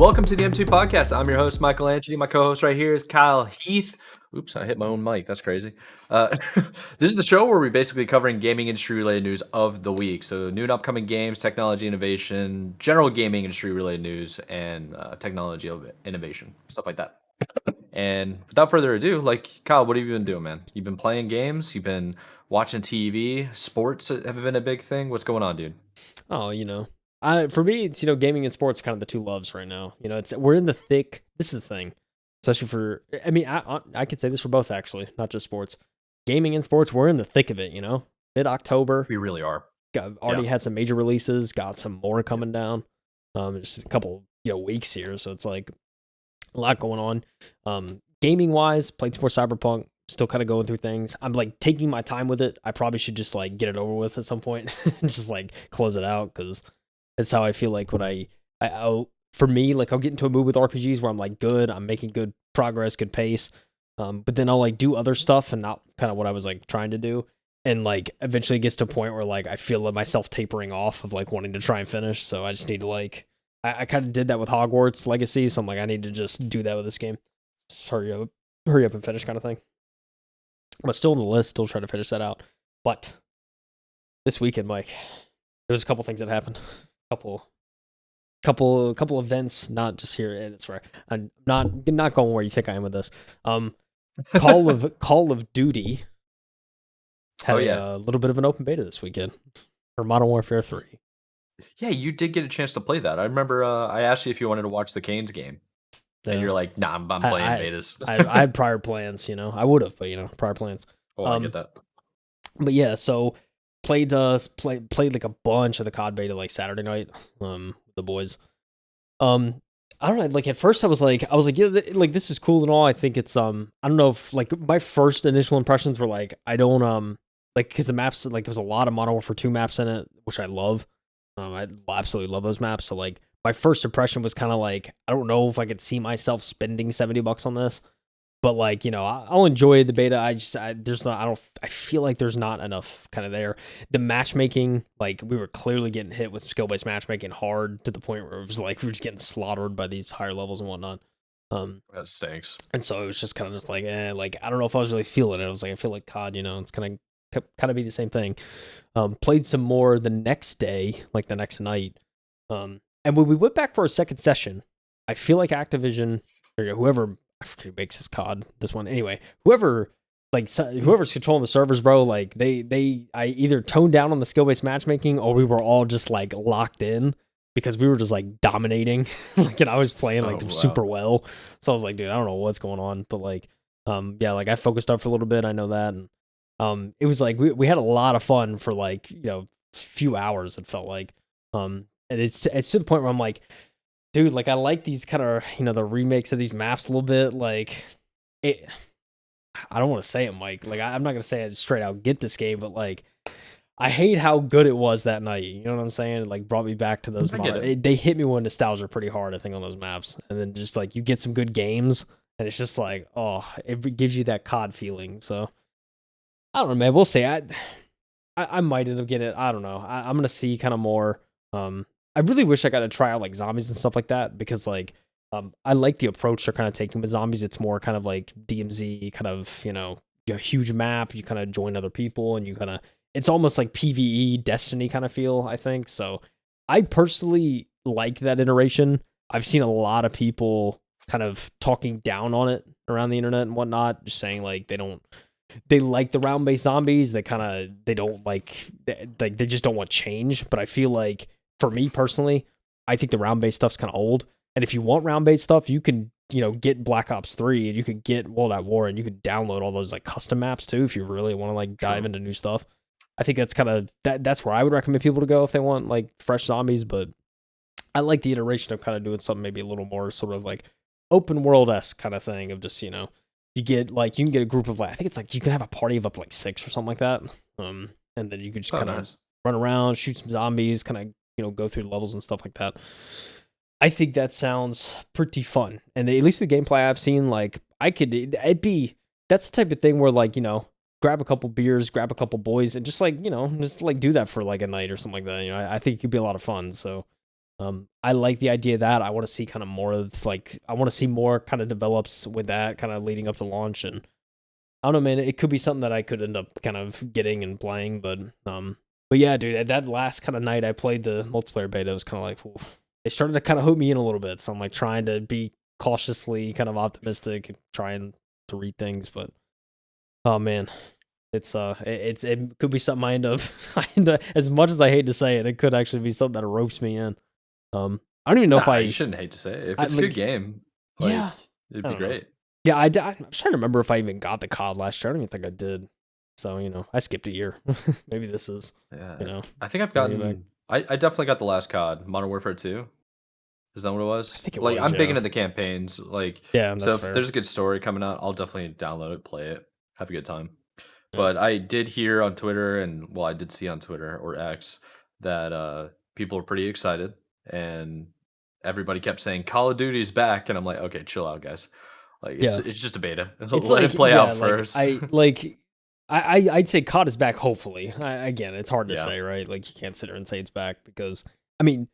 Welcome to the M2 podcast. I'm your host, Michael Anthony. My co-host right here is Kyle Heath. Oops, I hit my own mic. That's crazy. This is the show where we're basically covering gaming industry related news of the week. So new and upcoming games, technology innovation, general gaming industry related news, and technology innovation, stuff like that. And without further ado, Kyle, what have you been doing, man? You've been playing games. You've been watching TV. Sports have been a big thing. What's going on, dude? Oh, for me, it's gaming and sports are kind of the two loves right now. We're in the thick. This is the thing, especially for. I mean, I could say this for both actually, not just sports. Gaming and sports, we're in the thick of it. Mid October, We really are. got Yeah. already had some major releases, got some more coming down. Just a couple weeks here, so it's like a lot going on. Gaming wise, played some more Cyberpunk. Still kind of going through things. I'm like taking my time with it. I probably should just like get it over with at some point and just like close it out because that's how I feel like when for me, like I'll get into a mood with RPGs where I'm like good, I'm making good progress, good pace. But then I'll like do other stuff and not kind of what I was like trying to do. And like eventually it gets to a point where like I feel myself tapering off of like wanting to try and finish. So I just need to like I kind of did that with Hogwarts Legacy, so I'm like I need to just do that with this game. Just hurry up and finish kind of thing. But still on the list, still trying to finish that out. But this weekend, Mike, there was a couple things that happened. Couple events, not just here. And it's right. I'm not going where you think I am with this. Call of Duty had a little bit of an open beta this weekend for Modern Warfare 3. Yeah, you did get a chance to play that. I remember I asked you if you wanted to watch the Canes game, and you're like, "Nah, I'm playing betas." I had prior plans, I would have, but prior plans. I get that. But yeah, so played like a bunch of the COD beta like Saturday night, with the boys. I don't know, like at first I was like, yeah, like this is cool and all. I think it's I don't know if like my first initial impressions were like I don't like because the maps like there's a lot of Modern Warfare 2 maps in it, which I love. I absolutely love those maps. So like my first impression was kind of like I don't know if I could see myself spending $70 on this. But like I'll enjoy the beta. I feel like there's not enough kind of there. The matchmaking, like we were clearly getting hit with skill based matchmaking hard to the point where it was like we were just getting slaughtered by these higher levels and whatnot. That stinks. And so it was just kind of just like like I don't know if I was really feeling it. I was like I feel like COD, it's kind of be the same thing. Played some more the next day, like the next night. And when we went back for a second session, I feel like Activision or whoever. I forget who makes his COD. This one, anyway. Whoever's controlling the servers, bro. Like I either toned down on the skill based matchmaking, or we were all just like locked in because we were just like dominating. Like, and I was playing like super well. So I was like, dude, I don't know what's going on, but like, yeah, like I focused up for a little bit. I know that, and it was like we had a lot of fun for like few hours. It felt like, and it's to the point where I'm like, dude, like I like these kind of the remakes of these maps a little bit. Like it, I don't want to say it, Mike. Like I'm not gonna say it straight out. Get this game, but like I hate how good it was that night. You know what I'm saying? It like brought me back to those. They hit me with nostalgia pretty hard, I think, on those maps. And then just like you get some good games, and it's just like it gives you that COD feeling. So I don't know, man. We'll see. I might end up getting it. I don't know. I'm gonna see kind of more. I really wish I got to try out like zombies and stuff like that because like I like the approach they're kind of taking with zombies. It's more kind of like DMZ, kind of a huge map. You kind of join other people and you kind of it's almost like PVE Destiny kind of feel. I think so. I personally like that iteration. I've seen a lot of people kind of talking down on it around the internet and whatnot, just saying like they like the round based zombies. They don't like they just don't want change. But I feel like for me personally, I think the round based stuff's kind of old. And if you want round based stuff, you can get Black Ops 3 and you could get World at War and you could download all those like custom maps too if you really want to like dive into new stuff. I think that's kind of that's where I would recommend people to go if they want like fresh zombies. But I like the iteration of kind of doing something maybe a little more sort of like open world-esque kind of thing of just you get like you can get a group of like I think it's like you can have a party of up like 6 or something like that. And then you could just kind of run around, shoot some zombies, kind of go through levels and stuff like that. I think that sounds pretty fun. And at least the gameplay I've seen, like that's the type of thing where like, grab a couple beers, grab a couple boys and just like, just like do that for like a night or something like that. I think it could be a lot of fun. So I like the idea of that. I want to see kind of more of I want to see more kind of develops with that kind of leading up to launch. And I don't know, man. It could be something that I could end up kind of getting and playing. But yeah, dude, at that last kind of night I played the multiplayer beta, it was kind of like, oof. It started to kind of hook me in a little bit. So I'm like trying to be cautiously kind of optimistic and trying to read things. But oh man, it could be something I end up, as much as I hate to say it, it could actually be something that ropes me in. I don't even know if Nah, you shouldn't hate to say it. If it's a good game, yeah, it'd I be don't know. great. Yeah, I'm trying to remember if I even got the COD last year. I don't even think I did. So, I skipped a year. Maybe this is, Yeah, I think I've bringing it back. gotten. I definitely got the last COD, Modern Warfare 2. Is that what it I was? think it Like, was, I'm big yeah. into the campaigns. Like, Yeah, so that's if fair. there's a good story coming out, I'll definitely download it, play it, have a good time. Yeah. But I did hear on Twitter, and well, I did see on Twitter or X that people are pretty excited, and everybody kept saying Call of Duty's back, and I'm like, okay, chill out, guys. Like, Yeah. it's just a beta. It's Let like, it play yeah, out like first. I'd say COD is back, hopefully. Again, it's hard to Yeah. say, right? Like, you can't sit there and say it's back because, I mean,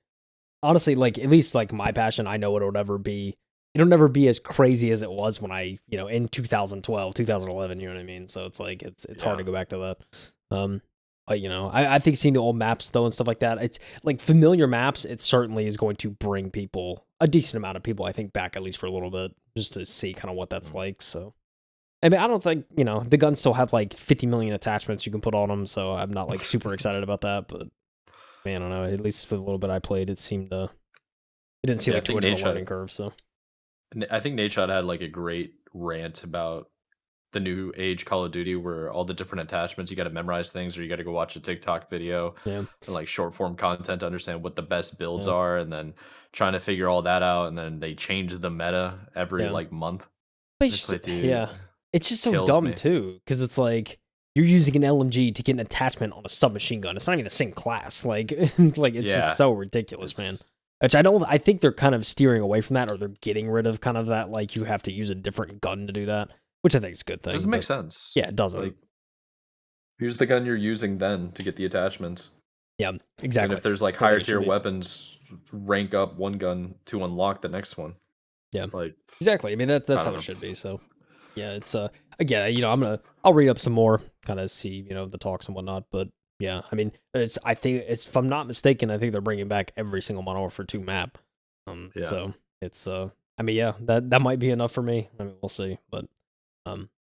honestly, like, at least like my passion, I know it'll never be as crazy as it was when in 2012, 2011, you know what I mean? So it's like, it's hard to Yeah. go back to that. But I think seeing the old maps though and stuff like that, it's like familiar maps, it certainly is going to bring a decent amount of people, I think, back at least for a little bit, just to see kind of what that's Mm. like. So, I mean, I don't think, the guns still have like 50 million attachments you can put on them, so I'm not like super excited about that, but man, I don't know. At least for the little bit I played, it didn't seem Yeah, I like too think much of Nate a learning curve. So I think Nate Shot had like a great rant about the new age Call of Duty where all the different attachments you got to memorize things or you got to go watch a TikTok video yeah, and like short form content to understand what the best builds yeah, are and then trying to figure all that out and then they change the meta every yeah. like month. But It's like, dude, yeah, it's just so kills dumb me. too, because it's like you're using an LMG to get an attachment on a submachine gun. It's not even the same class. Like, like it's just Yeah. so ridiculous, man. It's Which I don't. I think they're kind of steering away from that, or they're getting rid of kind of that. Like you have to use a different gun to do that, which I think is a good it thing. doesn't make But sense. yeah, it doesn't. Like use the gun you're using then to get the attachments. Yeah, And exactly. if there's like That's the way higher it should tier be. weapons, rank up one gun to unlock the next one. Yeah, Like exactly. I mean, that's I how don't it know. should be. So yeah, it's again, I'll read up some more, kind of see the talks and whatnot. But yeah, I mean, I think if I'm not mistaken, I think they're bringing back every single Modern Warfare 2 map. Yeah. So it's I mean, yeah, that might be enough for me. I mean, we'll see. But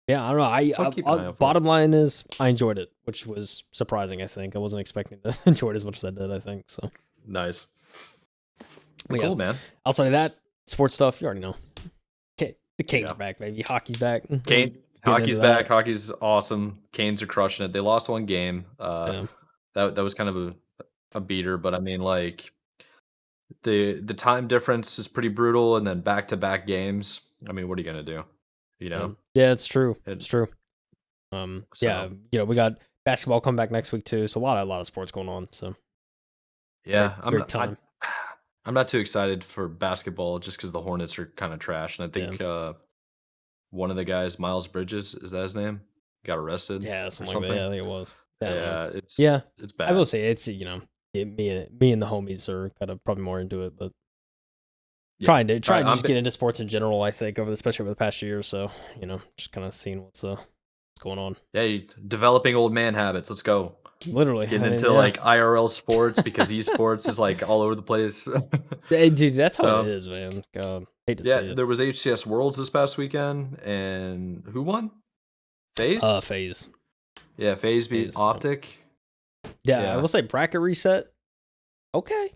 yeah, I don't know. I'll keep an eye out for it. Bottom line is I enjoyed it, which was surprising. I think I wasn't expecting to enjoy it as much as I did. I think so. Nice. But Cool, yeah, man. outside of that, sports stuff you already know. Okay, the Canes Yeah. are back, baby. Hockey's back. Kane, Getting hockey's into back. that. Hockey's awesome. Canes are crushing it. They lost one game. Yeah. That was kind of a beater, but I mean, like the time difference is pretty brutal, and then back to back games. I mean, what are you gonna do? You Yeah, know, yeah, it's true. it, It's true. Yeah, so we got basketball come back next week too, so a lot of sports going on. So yeah, great time. I'm not too excited for basketball just because the Hornets are kind of trash, and I Yeah, think one of the guys, Miles Bridges, is that his name? Got arrested yeah, or something like that. something. Yeah, I think it was. Yeah, man. Yeah, Yeah, it's I will bad. say it's me and the homies are kind of probably more into it, but Yeah, trying to I'm just get into sports in general. I think especially over the past year or so, just kind of seeing what's going on. yeah, developing old man habits. Let's go. Literally, Getting I mean, into yeah, like IRL sports because esports is like all over the place. hey, dude, that's how it So is, man. God, hate to yeah, see it. there was HCS Worlds this past weekend, and who won? FaZe? Phase, Yeah, FaZe beat phase. Optic. Yeah, I Yeah, will say bracket reset. Okay,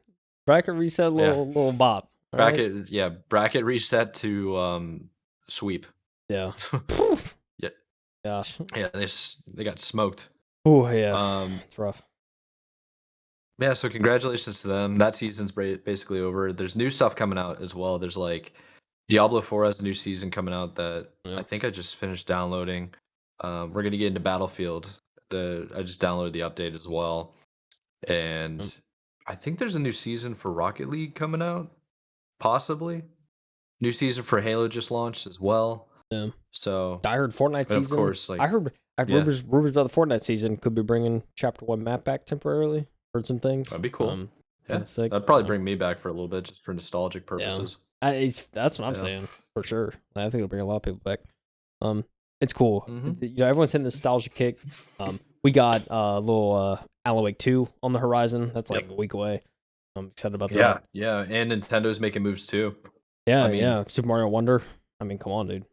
bracket reset, yeah. little bop. All right. Bracket reset to sweep. Yeah. Yeah, Gosh. yeah, they got smoked. Oh yeah, Um, it's rough. yeah, so congratulations to them. That season's basically over. There's new stuff coming out as well. There's like Diablo 4 has a new season coming out that Yeah. I think I just finished downloading. We're gonna get into Battlefield. I just downloaded the update as well, Mm. and I think there's a new season for Rocket League coming out. Possibly new season for Halo just launched as well. Yeah. So, I heard Fortnite and of season. course, I like heard yeah, rumors about the Fortnite season could be bringing Chapter 1 map back temporarily. Heard some things. that'd be cool. Yeah, Kinda sick, that'd probably so, bring me back for a little bit just for nostalgic yeah. purposes. That's what I'm Yeah. saying, for sure. I think it'll bring a lot of people back. It's cool. Mhm. Everyone's hitting the nostalgia kick. We got a little Alan Wake 2 on the horizon. That's like Yep. a week away. I'm excited about that. Yeah, yeah, and Nintendo's making moves too. I Yeah, mean, yeah. Super Mario Wonder. I mean, come on, dude.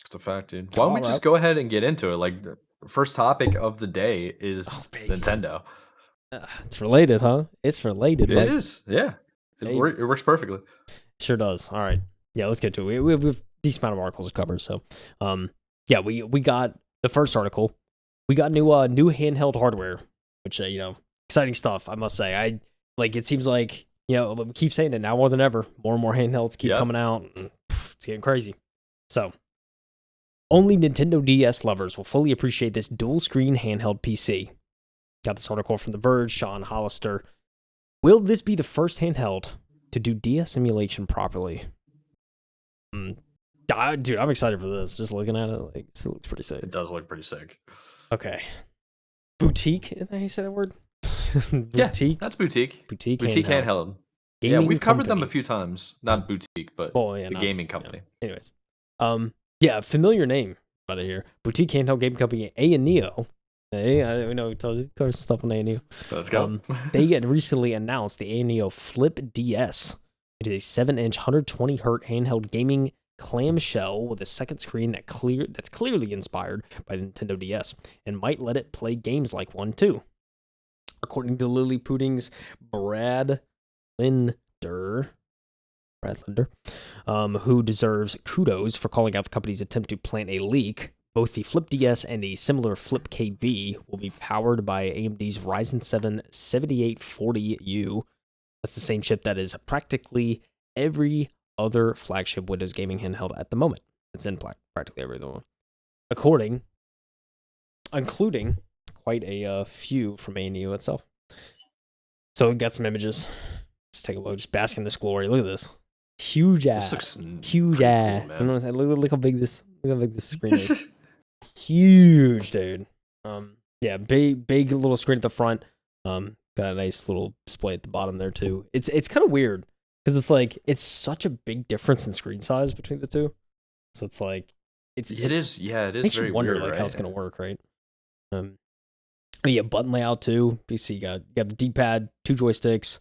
it's a fact, dude. Why don't we All right. just go ahead and get into it? Like, the first topic of the day Oh, is baby. Nintendo. It's related, huh? It's related, It Mike. is, yeah. Hey, It works perfectly. sure does. All right. Yeah, let's get to it. We have a decent amount of articles to cover. So, yeah, we got the first article. We got new handheld hardware, which exciting stuff. I must say, I like. It seems like we keep saying it now more than ever. More and more handhelds keep Yep. coming out, and it's getting crazy. So, only Nintendo DS lovers will fully appreciate this dual screen handheld PC. Got this article from The Verge, Sean Hollister. Will this be the first handheld to do DS emulation properly? Dude, I'm excited for this. Just looking at it, like, it looks pretty sick. It does look pretty sick. Okay. Boutique, is that how you say that word? Yeah, Boutique? that's boutique. Boutique Boutique handheld. handheld. Yeah, Gaming we've covered them a company. few times. Not boutique, but Oh, yeah, the not, gaming company. Anyways. Yeah, familiar name out of here. Boutique handheld gaming company Ayaneo. Hey, we know we told you cover stuff on Ayaneo. Let's go. They had recently announced the Ayaneo Flip DS. It is a 7-inch, 120 hertz handheld gaming clamshell with a second screen that's clearly inspired by the Nintendo DS and might let it play games like one too. According to Lily Pudding's Brad Linder, who deserves kudos for calling out the company's attempt to plant a leak. Both the Flip DS and the similar Flip KB will be powered by AMD's Ryzen 7 7840U. That's the same chip that is practically every other flagship Windows gaming handheld at the moment. It's in practically every other one. Including quite a few from Ayaneo itself. So we got some images. Just take a look. Just bask in this glory. Look at this. Huge ass. This looks Huge pretty ass. cool, You know what I'm saying? Look how big this screen is. man. Huge, dude. Yeah, big little screen at the front. Got a nice little display at the bottom there too. It's kind of weird because it's such a big difference in screen size between the two. So it's like it is. Yeah, it is makes very you wonder weird, like right? how it's gonna work, right? Yeah, button layout too. PC you got the D-pad, 2 joysticks.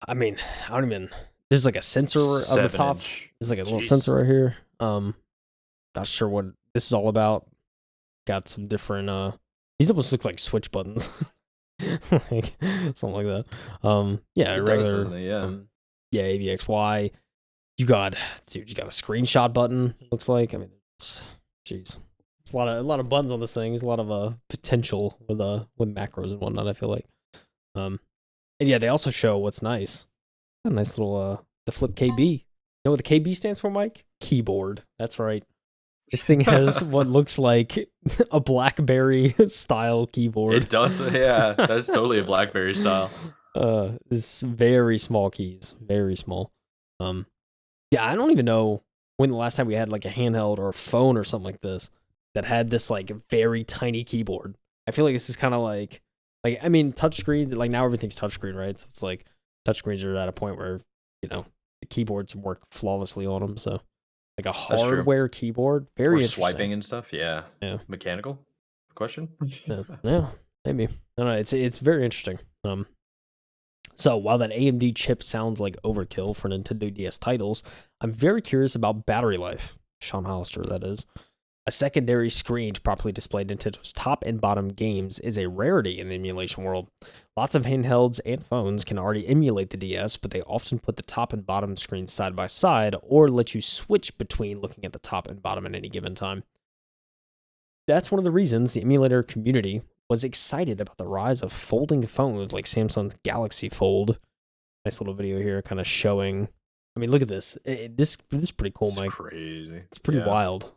I mean, I don't even. There's like a sensor on the top. 7-inch. There's like a little Jeez. sensor right here. Not sure what this is all about. Got some different. These almost look like switch buttons, like something like that. Yeah, It regular. does, doesn't it? Yeah. Yeah, AVXY. You got a screenshot button. Looks like. I mean, jeez, it's a lot of buttons on this thing. There's a lot of potential with macros and whatnot. I feel like. And yeah, they also show what's nice. A nice little the Flip KB. You know what the KB stands for, Mike? Keyboard. That's right. This thing has what looks like a BlackBerry style keyboard. It does. Yeah, that's totally a BlackBerry style. This very small keys, very small. Yeah, I don't even know when the last time we had like a handheld or a phone or something like this that had this like very tiny keyboard. I feel like this is kind of like I mean, touchscreen. Like now everything's touchscreen, right? So it's like touchscreens are at a point where the keyboards work flawlessly on them. So. Like a hardware keyboard, very interesting. Swiping and stuff, yeah. Yeah. Mechanical? Question? Yeah, maybe. I don't know. It's very interesting. So while that AMD chip sounds like overkill for Nintendo DS titles, I'm very curious about battery life. Sean Hollister, that is. A secondary screen to properly display Nintendo's top and bottom games is a rarity in the emulation world. Lots of handhelds and phones can already emulate the DS, but they often put the top and bottom screens side by side or let you switch between looking at the top and bottom at any given time. That's one of the reasons the emulator community was excited about the rise of folding phones like Samsung's Galaxy Fold. Nice little video here kind of showing. I mean, look at this. This is pretty cool, Mike. It's crazy. It's pretty wild.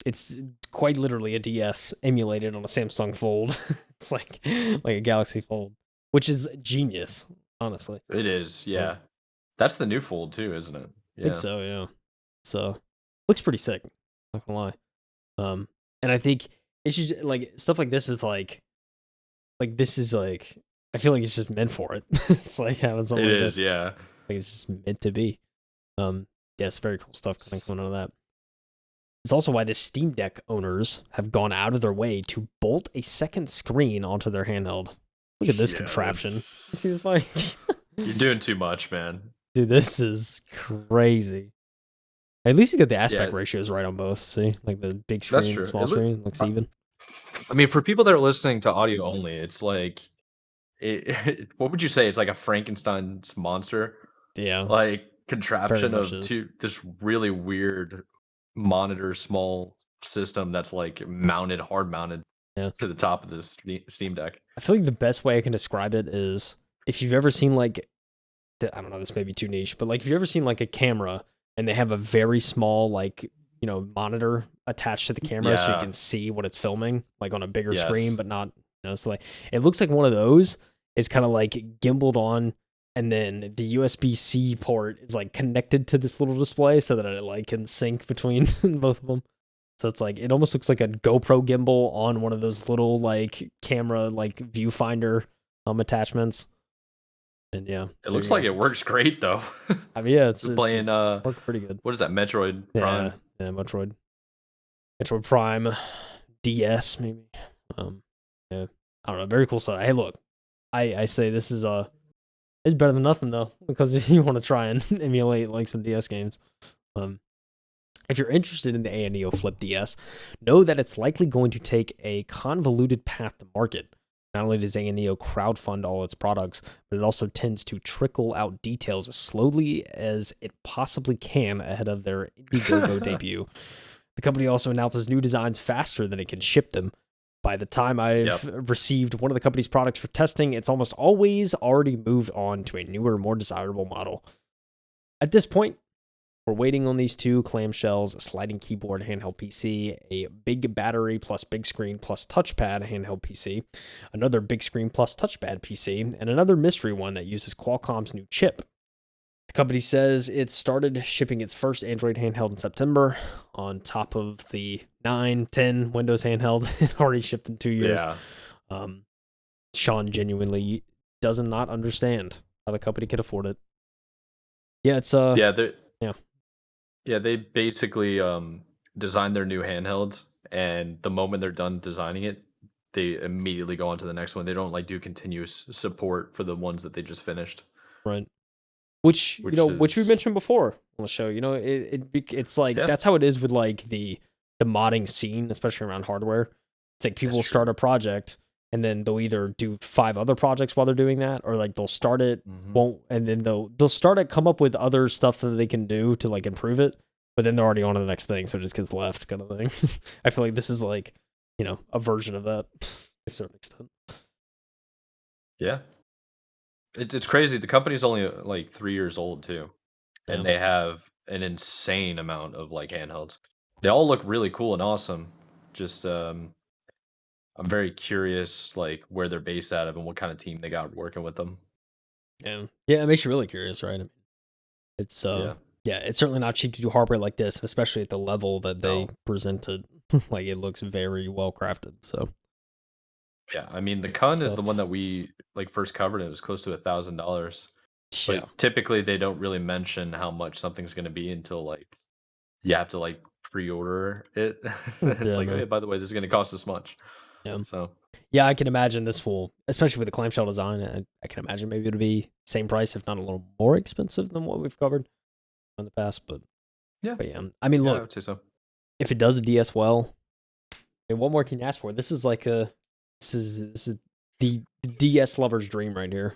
It's quite literally a DS emulated on a Samsung Fold. It's like a Galaxy Fold, which is genius, honestly. It is, yeah. That's the new Fold too, isn't it? I think so, yeah. So looks pretty sick. Not gonna lie. And I think it's just like stuff like this is like this is like I feel like it's just meant for it. It's like having something It like is, this. yeah. Like it's just meant to be. Yes, very cool stuff coming out of that. It's also why the Steam Deck owners have gone out of their way to bolt a second screen onto their handheld. Look at this Yeah, contraption. This is like, you're doing too much, man. dude, this is crazy. At least you get the Yeah, aspect ratios right on both. See, like the big that's screen, true. small screen, looks even. I mean, for people that are listening to audio only, it's like, what would you say? It's like a Frankenstein's monster, Yeah, like very contraption much of is. two this really weird monitor, small system that's like mounted, hard mounted Yeah, to the top of the Steam Deck. I feel like the best way I can describe it is if you've ever seen like I don't know, this may be too niche, but like if you've ever seen like a camera and they have a very small like monitor attached to the camera so you Yeah. can see what it's filming like on a bigger screen, Yes. but not so like it looks like one of those is kind of like gimbaled on, and then the USB-C port is like connected to this little display so that it like can sync between both of them. So it's like it almost looks like a GoPro gimbal on one of those little like camera like viewfinder attachments. And yeah, It there looks you like go. it works great though. I mean, yeah, You're it's playing worked pretty good. what is that? Metroid Yeah, Prime. yeah, Metroid Prime, DS maybe. Yeah, I don't know. Very cool stuff. Hey, look, I say this is it's better than nothing though, because you want to try and emulate like some DS games. Um, if you're interested in the Ayaneo Flip DS, know that it's likely going to take a convoluted path to market. Not only does Ayaneo crowdfund all its products, but it also tends to trickle out details as slowly as it possibly can ahead of their Indiegogo debut. The company also announces new designs faster than it can ship them. By the time I've received one of the company's products for testing, it's almost always already moved on to a newer, more desirable model. At this point, we're waiting on these two clamshells, a sliding keyboard handheld PC, a big battery plus big screen plus touchpad handheld PC, another big screen plus touchpad PC, and another mystery one that uses Qualcomm's new chip. The company says it started shipping its first Android handheld in September on top of the 9, 10 Windows handhelds it already shipped in 2 years. Yeah. Sean genuinely does not understand how the company could afford it. Yeah, it's Yeah, yeah. yeah, they basically designed their new handheld, and the moment they're done designing it, they immediately go on to the next one. They don't like do continuous support for the ones that they just finished, Right. Which which which we is mentioned before on the show. It's like yeah, that's how it is with like the modding scene, especially around hardware. It's like people that's will start true. a project and then they'll either do 5 other projects while they're doing that, or like they'll start it, Hmm. won't, and then they'll start it, come up with other stuff that they can do to like improve it, but then they're already on to the next thing, so it just gets left kind of thing. I feel like this is like a version of that to a certain extent. Yeah, it's crazy. The company's only like 3 years old too, Yeah. and they have an insane amount of like handhelds. They all look really cool and awesome. Just I'm very curious, like where they're based out of and what kind of team they got working with them. Yeah. Yeah, it makes you really curious, right? I mean, it's Yeah. yeah, it's certainly not cheap to do hardware like this, especially at the level that they No. presented. Like it looks very well crafted. So Yeah. I mean, the Kun is the one stuff. that we like first covered. It was close to $1,000. Yeah. But typically they don't really mention how much something's gonna be until like you have to like pre-order it. It's Yeah, like, oh no. yeah, by the way, this is gonna cost this much. Yeah. So Yeah, I can imagine this will, especially with the clamshell design, I can imagine maybe it'll be same price, if not a little more expensive than what we've covered in the past. yeah. But yeah. I mean, Yeah, I look, would say so. if it does a DS well, I mean, what more can you ask for? This is like this is the DS lover's dream right here.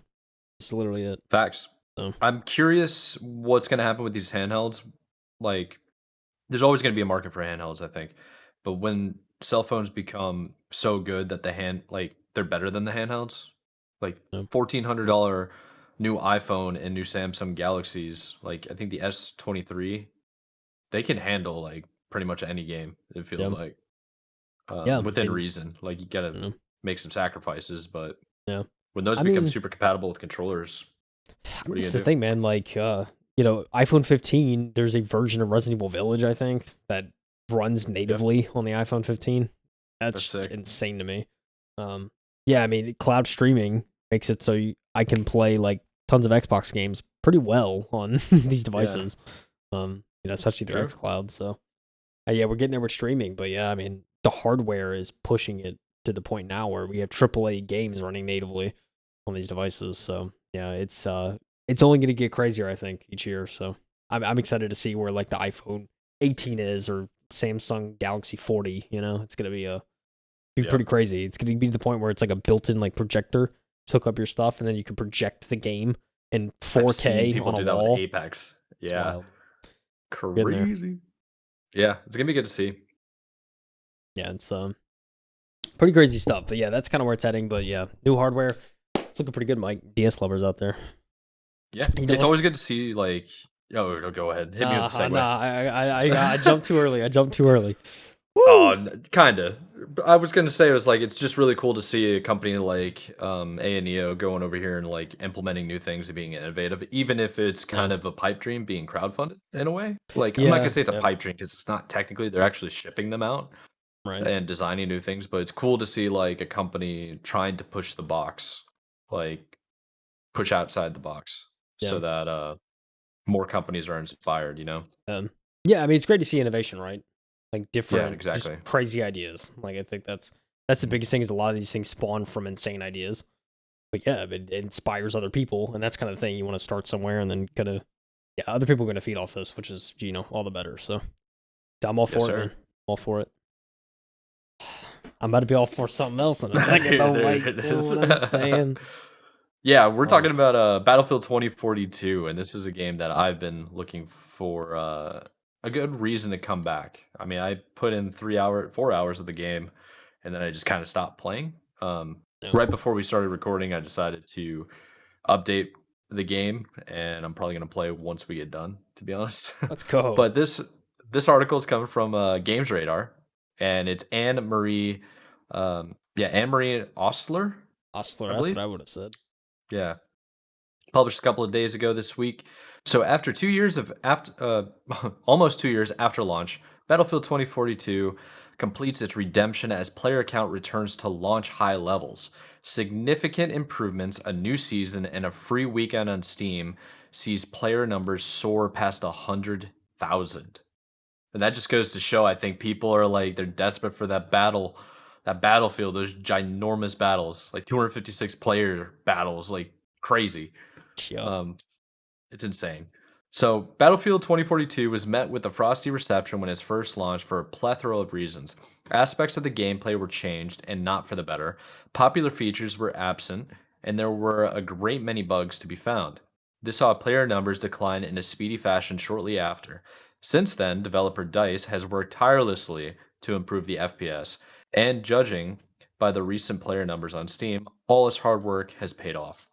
It's literally it. Facts. So I'm curious what's gonna happen with these handhelds. Like, there's always gonna be a market for handhelds, I think. But when cell phones become so good that they're better than the handhelds, like yeah. $1,400 new iPhone and new Samsung Galaxies, like I think the S23, they can handle like pretty much any game, it feels Yeah. like. Yeah. I Within mean, reason. Like you gotta yeah. make some sacrifices, but Yeah. when those I become mean, super compatible with controllers, what are this you is the gonna do? thing, man. Like, iPhone 15, there's a version of Resident Evil Village, I think, that runs Yeah, natively on the iPhone 15. that's That's sick. insane to me. Um, yeah, I mean, cloud streaming makes it so I can play like tons of Xbox games pretty well on these Yeah, devices. Especially through true. XCloud. So yeah, we're getting there with streaming, but yeah, I mean the hardware is pushing it to the point now where we have AAA games running natively on these devices. So yeah, it's only going to get crazier, I think, each year. So I'm excited to see where like the iPhone 18 is or Samsung Galaxy 40. It's going to be Yeah. pretty crazy. It's going to be to the point where it's like a built-in like projector to hook up your stuff, and then you can project the game in I've seen 4K people on a do that with wall. Apex. It's Yeah, wild. Getting there. crazy. Yeah, it's gonna be good to see. Yeah, it's pretty crazy stuff. But yeah, that's kind of where it's heading. But yeah, new hardware. It's looking pretty good, Mike. DS lovers out there. Yeah, You know it's always what's good to see, like oh, no, go ahead. Hit me with the nah, segue. I jumped too early. I jumped too early. Woo! Oh, kinda. I was gonna say it was like it's just really cool to see a company like Ayaneo going over here and like implementing new things and being innovative, even if it's Yeah. kind of a pipe dream being crowdfunded in a way. Like I'm not gonna Yeah. say it's a Yep. pipe dream because it's not technically. They're actually shipping them out Right. and designing new things, but it's cool to see like a company trying to push the box, like push outside the box, Yeah. so that more companies are inspired. Um, yeah, I mean, it's great to see innovation, right? Like Yeah, different, just exactly. crazy ideas. Like I think that's the Mhm. biggest thing is a lot of these things spawn from insane ideas. But yeah, it inspires other people, and that's kind of the thing you want to start somewhere, and then kind of yeah, other people are going to feed off this, which is all the better. So I'm all Yes, for it, man. sir. All for it. I'm about to be all for something else in a second, Here, though, there Mike. it You know is. what I'm saying? Yeah, we're Oh, talking about Battlefield 2042, and this is a game that I've been looking for a good reason to come back. I mean, I put in 4 hours of the game, and then I just kind of stopped playing. no, Right before we started recording, I decided to update the game, and I'm probably gonna play once we get done, to be honest. let's go, But this article is coming from Games Radar, and it's Anne Marie Ostler, Ostler. I That's what believe. I would have said. Yeah, published a couple of days ago this week. So after 2 years of after almost 2 years after launch, Battlefield 2042 completes its redemption as player count returns to launch high levels. Significant improvements, a new season, and a free weekend on Steam sees player numbers soar past 100,000. And that just goes to show, I think people are like they're desperate for that battlefield, those ginormous battles, like 256 player battles, like crazy. Yep. Um, it's insane. So, Battlefield 2042 was met with a frosty reception when it's first launched for a plethora of reasons. Aspects of the gameplay were changed and not for the better. Popular features were absent, and there were a great many bugs to be found. This saw player numbers decline in a speedy fashion shortly after. Since then, developer DICE has worked tirelessly to improve the FPS, and judging by the recent player numbers on Steam, all its hard work has paid off.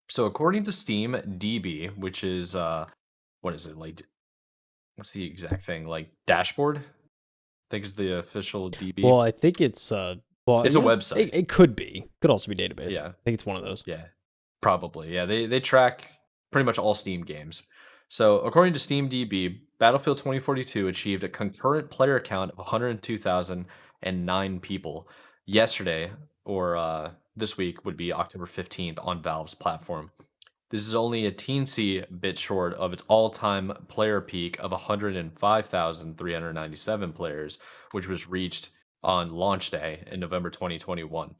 So according to Steam DB, which is what is it like? What's the exact thing? Like dashboard? I think is the official Well, DB. I think it's well, It's a yeah, website. it could be. Could also be database. Yeah, I think it's one of those. yeah, probably. Yeah, they track pretty much all Steam games. So according to Steam DB, Battlefield 2042 achieved a concurrent player count of 102,009 people yesterday, or this week would be October 15th on Valve's platform. This is only a teensy bit short of its all-time player peak of 105,397 players, which was reached on launch day in November 2021,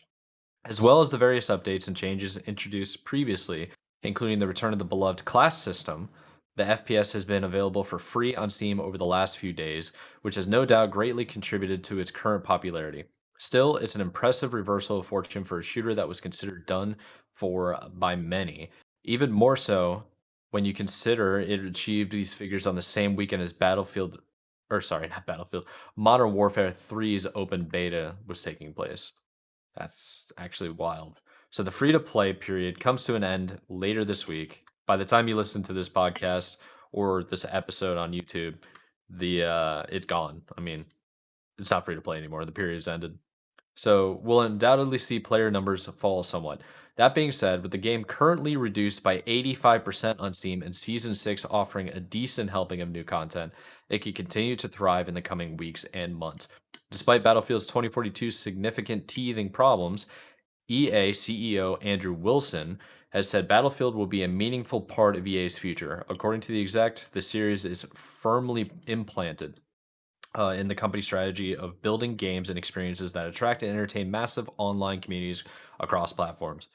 as well as the various updates and changes introduced previously, including the return of the beloved class system. The FPS has been available for free on Steam over the last few days, which has no doubt greatly contributed to its current popularity. Still, it's an impressive reversal of fortune for a shooter that was considered done for by many. Even more so when you consider it achieved these figures on the same weekend as Battlefield, or sorry, not Battlefield, Modern Warfare 3's open beta was taking place. That's actually wild. So the free to play period comes to an end later this week. By the time you listen to this podcast or this episode on YouTube, the it's gone. I mean, it's not free to play anymore. The period's ended. So we'll undoubtedly see player numbers fall somewhat. That being said, with the game currently reduced by 85% on Steam and Season 6 offering a decent helping of new content, it could continue to thrive in the coming weeks and months. Despite Battlefield's 2042's significant teething problems, EA CEO Andrew Wilson has said Battlefield will be a meaningful part of EA's future. According to the exec, the series is firmly implanted in the company strategy of building games and experiences that attract and entertain massive online communities across platforms.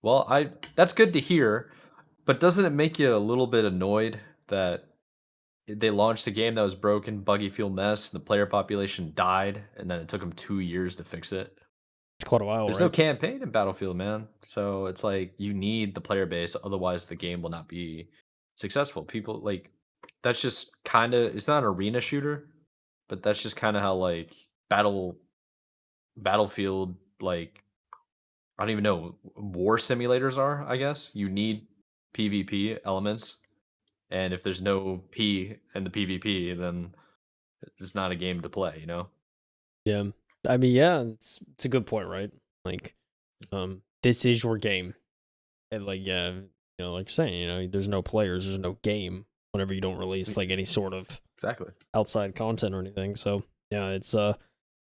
Well, I that's good to hear, but doesn't it make you a little bit annoyed that they launched a game that was broken, buggy fuel mess, the player population died, and then it took them 2 years to fix it? It's quite a while, There's no right? campaign in Battlefield, man. So it's like you need the player base, otherwise the game will not be successful. People like that's just kind of it's not an arena shooter, but that's just kind of how like Battlefield like I don't even know war simulators are, I guess. You need PvP elements, and if there's no P in the PvP, then it's not a game to play, you know? Yeah. I mean, yeah, it's a good point, right? Like, this is your game. And like, yeah, like you're saying, there's no players, there's no game whenever you don't release like any sort of Exactly. outside content or anything. So yeah, it's I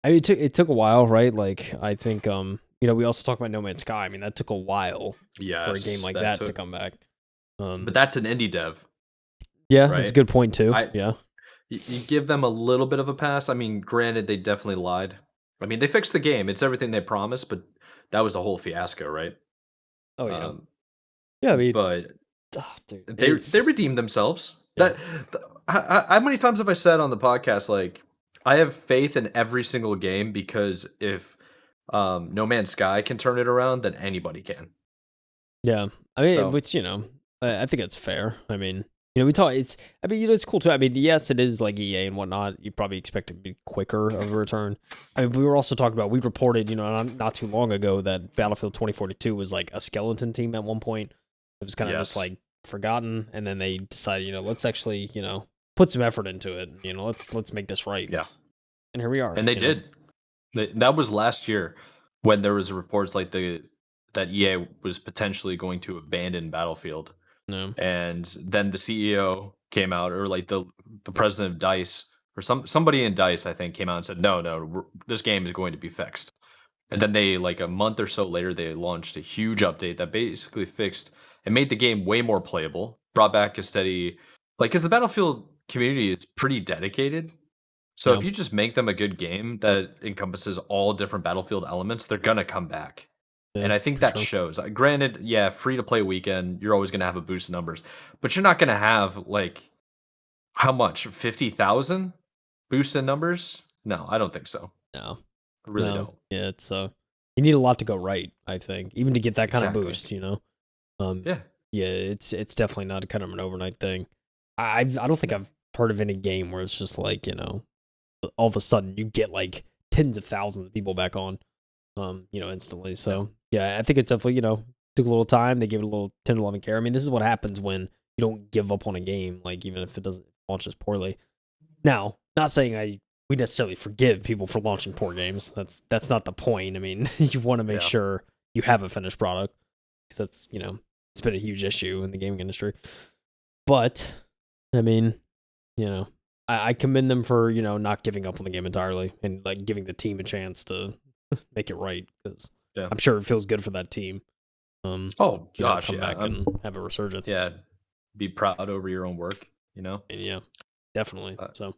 mean it took a while, right? Like I think we also talk about No Man's Sky. I mean, that took a while for a game Yes, like that that to took come back. but that's an indie dev, Yeah, that's a right? good point too. I Yeah. you give them a little bit of a pass. I mean, granted, they definitely lied. I mean, they fixed the game. It's everything they promised, but that was a whole fiasco, right? Oh yeah. Um, Yeah, I mean, but dude, they it's redeemed themselves. yeah. How many times have I said on the podcast like I have faith in every single game because if No Man's Sky can turn it around, then anybody can. Yeah. I mean, So which, I think it's fair. I mean, we talk it's I mean, it's cool too. I mean, yes, it is like EA and whatnot. You probably expect it to be quicker of a return. I mean, we were also talking about we reported, not too long ago that Battlefield 2042 was like a skeleton team at one point. It was kind of just yes, like forgotten, and then they decided, let's actually, put some effort into it. Let's make this right. yeah, And here we are, and they did. That was last year when there was reports like that EA was potentially going to abandon Battlefield, No. and then the CEO came out, or like the president of Dice, or somebody in Dice, I think, came out and said, "No, no, this game is going to be fixed." And then they like a month or so later, they launched a huge update that basically fixed and made the game way more playable, brought back a steady like because the Battlefield community is pretty dedicated. So Yeah. if you just make them a good game that encompasses all different Battlefield elements, they're gonna come back. Yeah, And I think for that sure. shows. Granted, yeah, free to play weekend, you're always gonna have a boost in numbers, but you're not gonna have like how much 50,000 boost in numbers? No, I don't think so. No. I really No. don't. Yeah, it's you need a lot to go right, I think, even to get that kind of Exactly. boost. Um, Yeah. yeah, it's definitely not a kind of an overnight thing. I don't think No. I've heard of any game where it's just like, all of a sudden you get like tens of thousands of people back on, instantly. Yeah. So yeah, I think it's definitely, took a little time. They gave it a little 10 to 11 care. I mean, this is what happens when you don't give up on a game, like even if it doesn't launch as poorly. Now, not saying we necessarily forgive people for launching poor games. That's not the point. I mean, you want to make Yeah. sure you have a finished product because that's it's been a huge issue in the gaming industry. But I mean, I commend them for not giving up on the game entirely and like giving the team a chance to make it right because Yeah. I'm sure it feels good for that team. Oh gosh, Come yeah. back and have a resurgence. Yeah. Be proud over your own work, you know? And yeah, definitely. Uh, So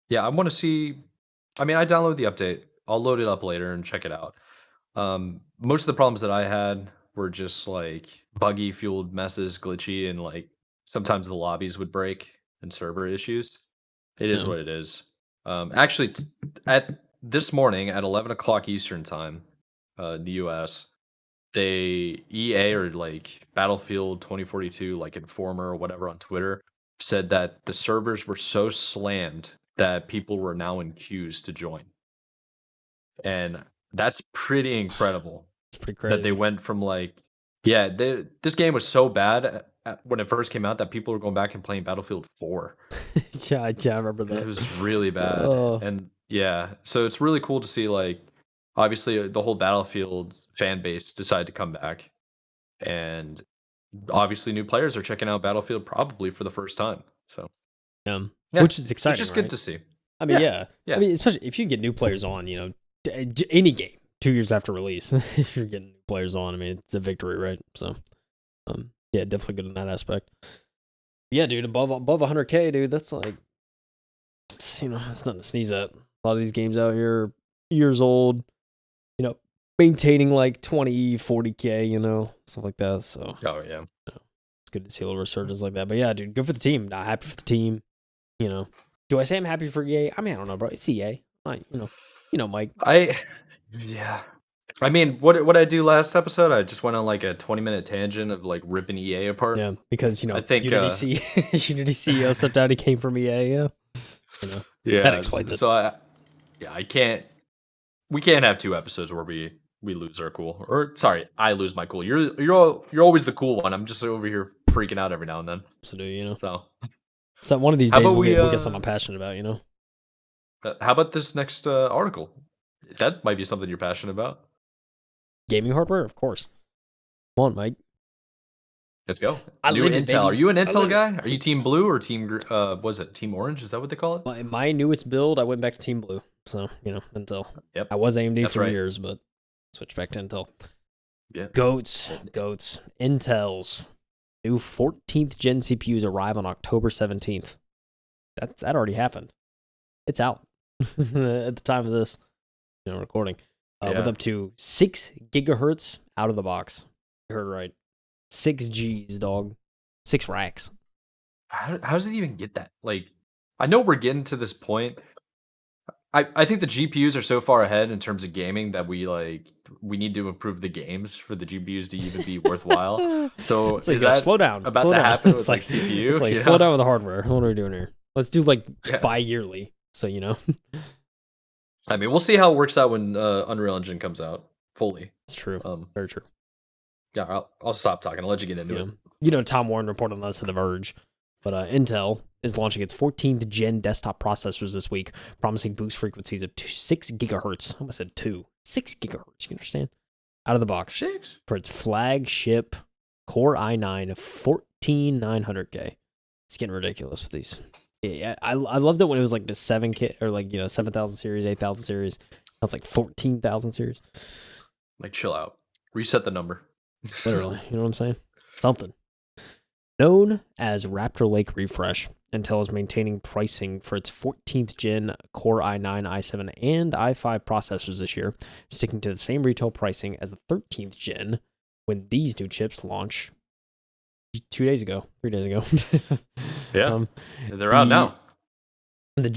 yeah, I want to see I mean, I downloaded the update. I'll load it up later and check it out. Most of the problems that I had were just like buggy fueled messes, glitchy, and like sometimes the lobbies would break and server issues. It is yeah, what it is. Actually, at this morning at 11 o'clock Eastern time, the U.S., they EA or like Battlefield 2042, like Informer or whatever on Twitter, said that the servers were so slammed that people were now in queues to join, and that's pretty incredible. it's pretty That they crazy. went from like yeah, this game was so bad when it first came out that people were going back and playing Battlefield 4. Yeah, I remember It that. was really bad, Oh, and yeah, so it's really cool to see, like, obviously, the whole Battlefield fan base decide to come back, and obviously new players are checking out Battlefield probably for the first time, so yeah, yeah, which is which exciting, is good right? to see. I mean, Yeah, yeah. I yeah, mean, especially if you get new players on, any game. 2 years after release, if you're getting new players on, I mean, it's a victory, right? So, yeah, definitely good in that aspect. Yeah, dude, above 100K, dude, that's like, it's nothing to sneeze at. A lot of these games out here are years old, maintaining like 20, 40K, stuff like that. So, Oh yeah. it's good to see a little resurgence like that. But yeah, dude, good for the team. Not happy for the team. Do I say I'm happy for EA? I mean, I don't know, bro. It's EA. Mike. Yeah. I mean, what I do last episode? I just went on like a 20-minute tangent of like ripping EA apart. Yeah, because I think Unity CEO stepped out. He came from EA. Yeah, yeah. that explains it. So I can't. We can't have 2 episodes where we lose our cool. Or sorry, I lose my cool. You're always the cool one. I'm just over here freaking out every now and then. So So one of these how days about we'll get something I'm passionate about. How about this next article? That might be something you're passionate about. Gaming hardware, of course. Come on, Mike. Let's go. I New live it, Intel. baby. Are you an I Intel live it. guy? Are you Team Blue or Team? Was it Team Orange? Is that what they call it? My newest build, I went back to Team Blue. So Intel. Yep. I was AMD That's for right. years, but switched back to Intel. Yeah. Goats. Intel's new 14th gen CPUs arrive on October 17th. That already happened. It's out at the time of this recording. With up to 6 gigahertz out of the box. You heard right. 6 Gs, dog. 6 racks. How does it even get that? Like, I know we're getting to this point. I think the GPUs are so far ahead in terms of gaming that we need to improve the games for the GPUs to even be worthwhile. So it's like, is that slow down about to happen with like CPU? It's like slow down with the hardware. What are we doing here? Let's do bi-yearly. So I mean, we'll see how it works out when Unreal Engine comes out fully. It's true. Very true. Yeah, I'll stop talking. I'll let you get into it. Tom Warren reported on this to The Verge, but Intel is launching its 14th gen desktop processors this week, promising boost frequencies of 6 gigahertz. I almost said 2. 6 gigahertz, you understand? Out of the box. 6? For its flagship Core i9 14900K. It's getting ridiculous with these. Yeah, I loved it when it was like the 7K or 7,000 series, 8,000 series. Now it's like 14,000 series. Like, chill out. Reset the number. Literally, you know what I'm saying? Something. Known as Raptor Lake Refresh, Intel is maintaining pricing for its 14th gen Core i9, i7, and i5 processors this year, sticking to the same retail pricing as the 13th gen when these new chips launch 3 days ago. Yeah, they're out now. The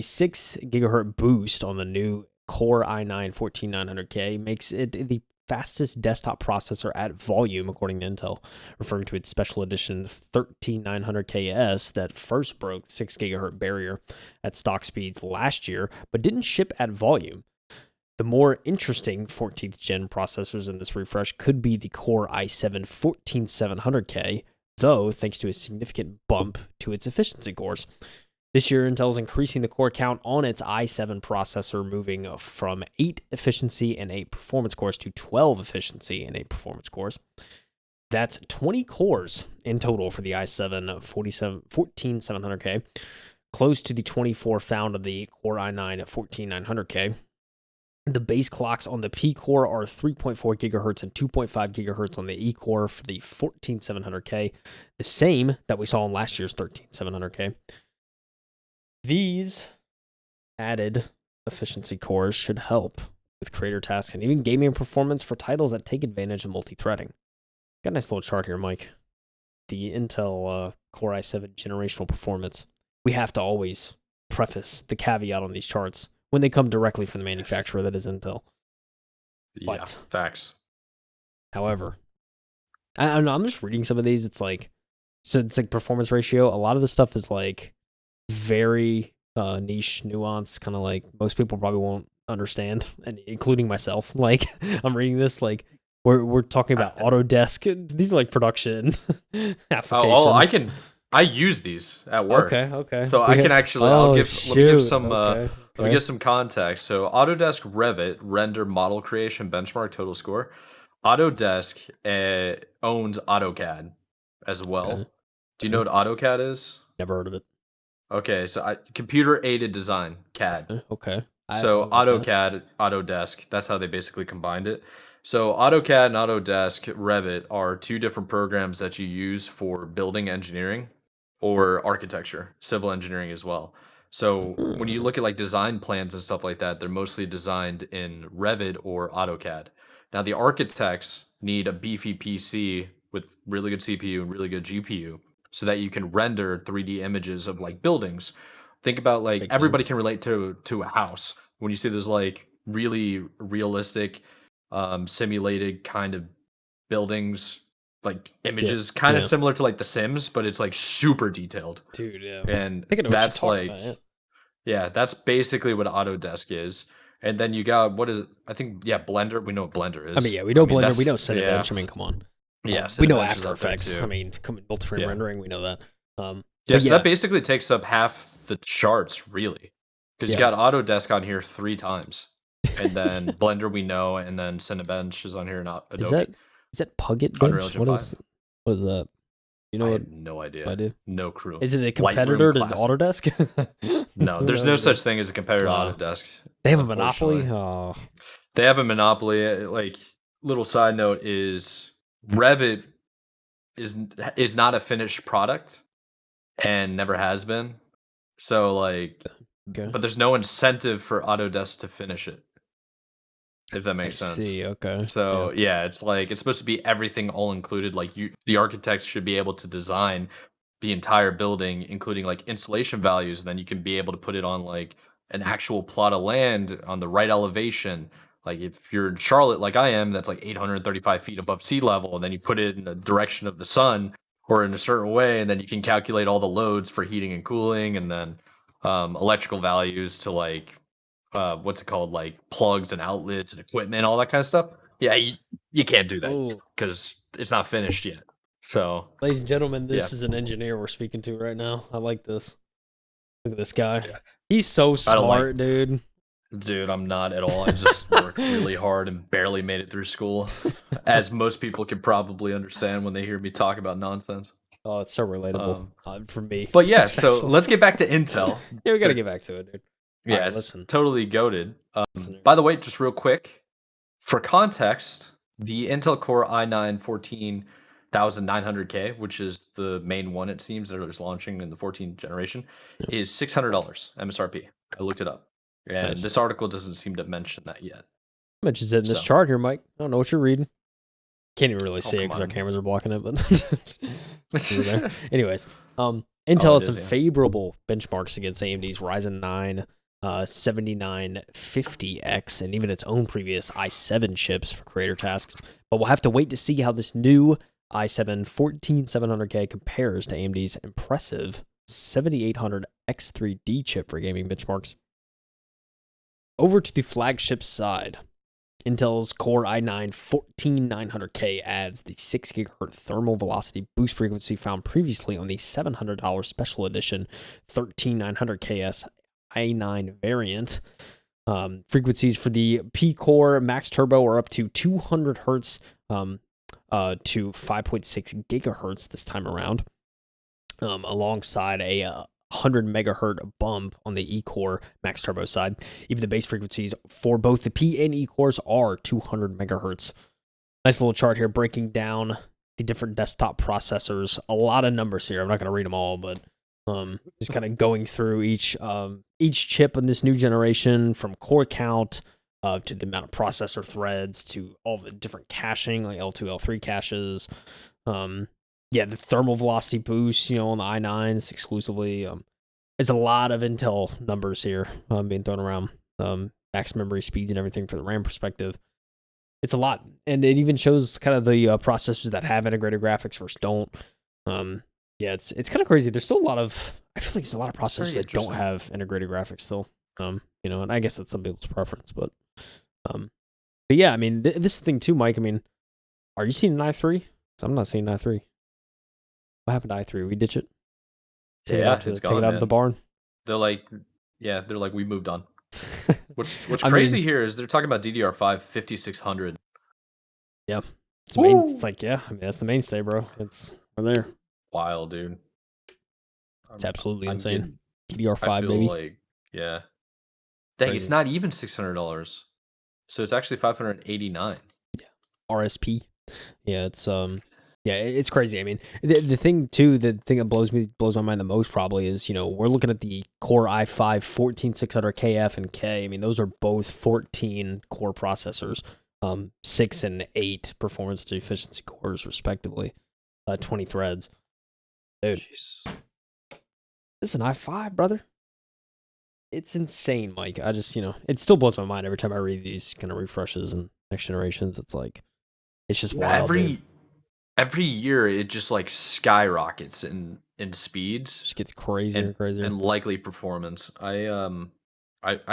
6 gigahertz boost on the new Core i9 14900K makes it the fastest desktop processor at volume, according to Intel, referring to its special edition 13900KS that first broke the 6 gigahertz barrier at stock speeds last year, but didn't ship at volume. The more interesting 14th gen processors in this refresh could be the Core i7 14700K, though thanks to a significant bump to its efficiency cores. This year, Intel is increasing the core count on its i7 processor, moving from 8 efficiency and 8 performance cores to 12 efficiency and 8 performance cores. That's 20 cores in total for the i7 14700K, close to the 24 found on the Core i9 14900K. The base clocks on the P core are 3.4 gigahertz and 2.5 gigahertz on the E core for the 14700K, the same that we saw in last year's 13700K. These added efficiency cores should help with creator tasks and even gaming performance for titles that take advantage of multi-threading. Got a nice little chart here, Mike. The Intel Core i7 generational performance. We have to always preface the caveat on these charts when they come directly from the manufacturer, that is Intel. Yeah, facts. However, I don't know, I'm just reading some of these. It's like performance ratio. A lot of the stuff is like very niche, nuance, kind of like most people probably won't understand, and including myself. Like, I'm reading this, like, we're talking about Autodesk. These are like production applications. I use these at work. Okay. So I can actually, let me give some let me give some context. So Autodesk Revit, render model creation benchmark total score. Autodesk owns AutoCAD as well. Okay. Do you know what AutoCAD is? Never heard of it. Okay, so computer aided design, CAD. Okay. I So don't like that. AutoCAD, Autodesk, that's how they basically combined it. So AutoCAD and Autodesk Revit are two different programs that you use for building engineering or architecture, civil engineering as well. So when you Mm, look at like design plans and stuff like that, they're mostly designed in Revit or AutoCAD. Now the architects need a beefy PC with really good CPU and really good GPU so that you can render 3D images of like buildings. Think about like makes everybody sense. can relate to a house when you see those like really realistic simulated kind of buildings, like Yeah, images kind of yeah, similar to like the Sims, but it's like super detailed. dude. Yeah, And I think I know what you're that's talking like, about. Yeah. yeah, that's basically what Autodesk is. And then you got what is I think, yeah, Blender. We know what Blender I mean, is. yeah, we I know mean, Blender, we that's know yeah. Cinebench. I mean, come on. Yeah, We know Cinebench is After out there Effects. I too. mean, multi-frame Yeah. rendering, we know that. Yeah, But so that yeah, basically takes up half the charts, really, because you yeah. got Autodesk on here 3 times, and then Blender we know, and then Cinebench is on here, not Is Adobe. that Puget Unreal Bench? Engine 5? What is that? You know I what have no I idea. do? No clue. Is it a Lightroom competitor to Classic. Autodesk? No, Who there's no knows, dude? such thing as a competitor to Uh, Autodesk, they have a monopoly. unfortunately. Oh, They have a monopoly. Like, little side note is Revit is is not a finished product and never has been. So like, okay. but there's no incentive for Autodesk to finish it, if that I makes sense. see. Okay. Yeah. So yeah, it's like it's supposed to be everything all included. Like the architects should be able to design the entire building, including like insulation values, and then you can be able to put it on like an actual plot of land on the right elevation. Like if you're in Charlotte, like I am, that's like 835 feet above sea level, and then you put it in the direction of the sun or in a certain way, and then you can calculate all the loads for heating and cooling, and then electrical values to like what's it called, like plugs and outlets and equipment, all that kind of stuff. Yeah, you can't do that Oh, because it's not finished yet. So ladies and gentlemen, yeah, this is an engineer we're speaking to right now. I like this. Look at this guy. yeah. He's so I don't like, smart, dude. dude. I'm not at all. I just worked really hard and barely made it through school, as most people can probably understand when they hear me talk about nonsense. Oh, it's so relatable Um, for me, but yeah, so especially. let's get back to Intel. Yeah, we got to They're get back to it, dude. All Yeah, right, it's listen. totally goaded. Listen. By the way, just real quick, for context, the Intel Core i9 14900K, which is the main one it seems that is launching in the 14th generation, Yeah, is $600 MSRP. I looked it up, and nice. this article doesn't seem to mention that yet. Mentions it in this So, chart here, Mike. I don't know what you're reading. Can't even really oh see it come because our on. cameras are blocking it, but over there. Anyways, Intel Oh, it has some is, yeah. favorable benchmarks against AMD's Ryzen 9 7950X and even its own previous i7 chips for creator tasks. But we'll have to wait to see how this new i7 14700K compares to AMD's impressive 7800 X3D chip for gaming benchmarks. Over to the flagship side. Intel's Core i9 14900K adds the 6 GHz thermal velocity boost frequency found previously on the $700 special edition 13900KS i9 variant. Frequencies for the P-Core Max Turbo are up to 200 Hz to 5.6 gigahertz this time around, alongside a 100 megahertz bump on the E-Core Max Turbo side. Even the base frequencies for both the P and E-Cores are 200 megahertz. Nice little chart here breaking down the different desktop processors. A lot of numbers here. I'm not going to read them all, but just kind of going through each chip in this new generation, from core count to the amount of processor threads to all the different caching, like L2, L3 caches. Yeah, the thermal velocity boost, on the i9s exclusively. There's a lot of Intel numbers here being thrown around. Max memory speeds and everything for the RAM perspective. It's a lot, and it even shows kind of the processors that have integrated graphics versus don't. Yeah, it's kind of crazy. There's still a lot of, I feel like there's a lot of It's very processors that don't interesting. have integrated graphics still. And I guess that's some people's preference, but yeah, I mean, this thing too, Mike. I mean, are you seeing an i3? 'Cause I'm not seeing an i3. What happened to i3? We ditch it. Take it Yeah, out it's take it gone, out of the man. barn. They're like, yeah, they're like, we moved on. What's I crazy mean, here is they're talking about DDR5 5600. yeah, it's main. It's Woo! like, yeah, I mean, that's the mainstay, bro. We're there. Wild, dude. It's absolutely I'm insane. getting. I DDR5, feel baby. like, yeah. Dang, it's Crazy. not even $600. So it's actually 589. Yeah. RSP. Yeah, yeah, it's crazy. I mean, the thing too, the thing that blows my mind the most probably is, we're looking at the Core i5 14600KF and K. I mean, those are both 14 core processors, 6 and 8 performance to efficiency cores respectively, 20 threads. Dude, Jesus. this is an i5, brother. It's insane, Mike. I just, it still blows my mind every time I read these kind of refreshes and next generations. It's like, it's just Yeah, wild, dude. every year it just like skyrockets in speeds Just gets crazier and and crazier. likely performance. I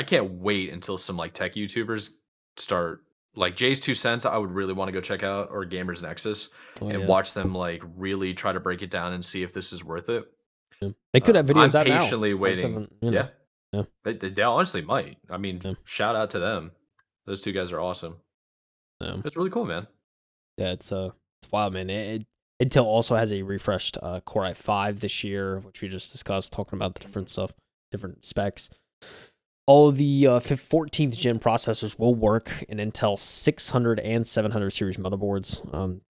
can't wait until some like tech YouTubers start like Jay's 2 cents. I would really want to go check out, or Gamers Nexus, Oh and yeah. watch them like really try to break it down and see if this is worth it. Yeah. They could have I'm videos out now. patiently I just waiting. haven't, Yeah, Yeah, they honestly might. I mean, yeah, shout out to them. Those two guys are awesome. yeah. It's really cool, man. Yeah, it's wild, man. Intel also has a refreshed Core i5 this year, which we just discussed, talking about the different stuff, different specs. All the 14th gen processors will work in Intel 600 and 700 series motherboards.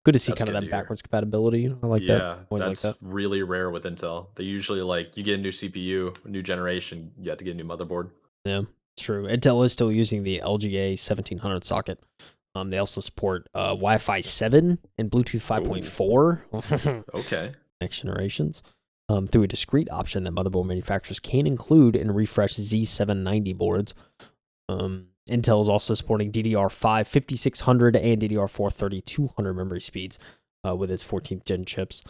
Good to see That's kind of good to that hear. backwards compatibility. I like that. Yeah, Always like that's that. really rare with Intel. They usually like you get a new CPU, a new generation, you have to get a new motherboard. Yeah, true. Intel is still using the LGA 1700 socket. They also support Wi-Fi 7 and Bluetooth Oh, 5.4. okay. Next generations, through a discrete option that motherboard manufacturers can include in refreshed Z790 boards. Intel is also supporting DDR5 5600 and DDR4 3200 memory speeds with its 14th gen chips.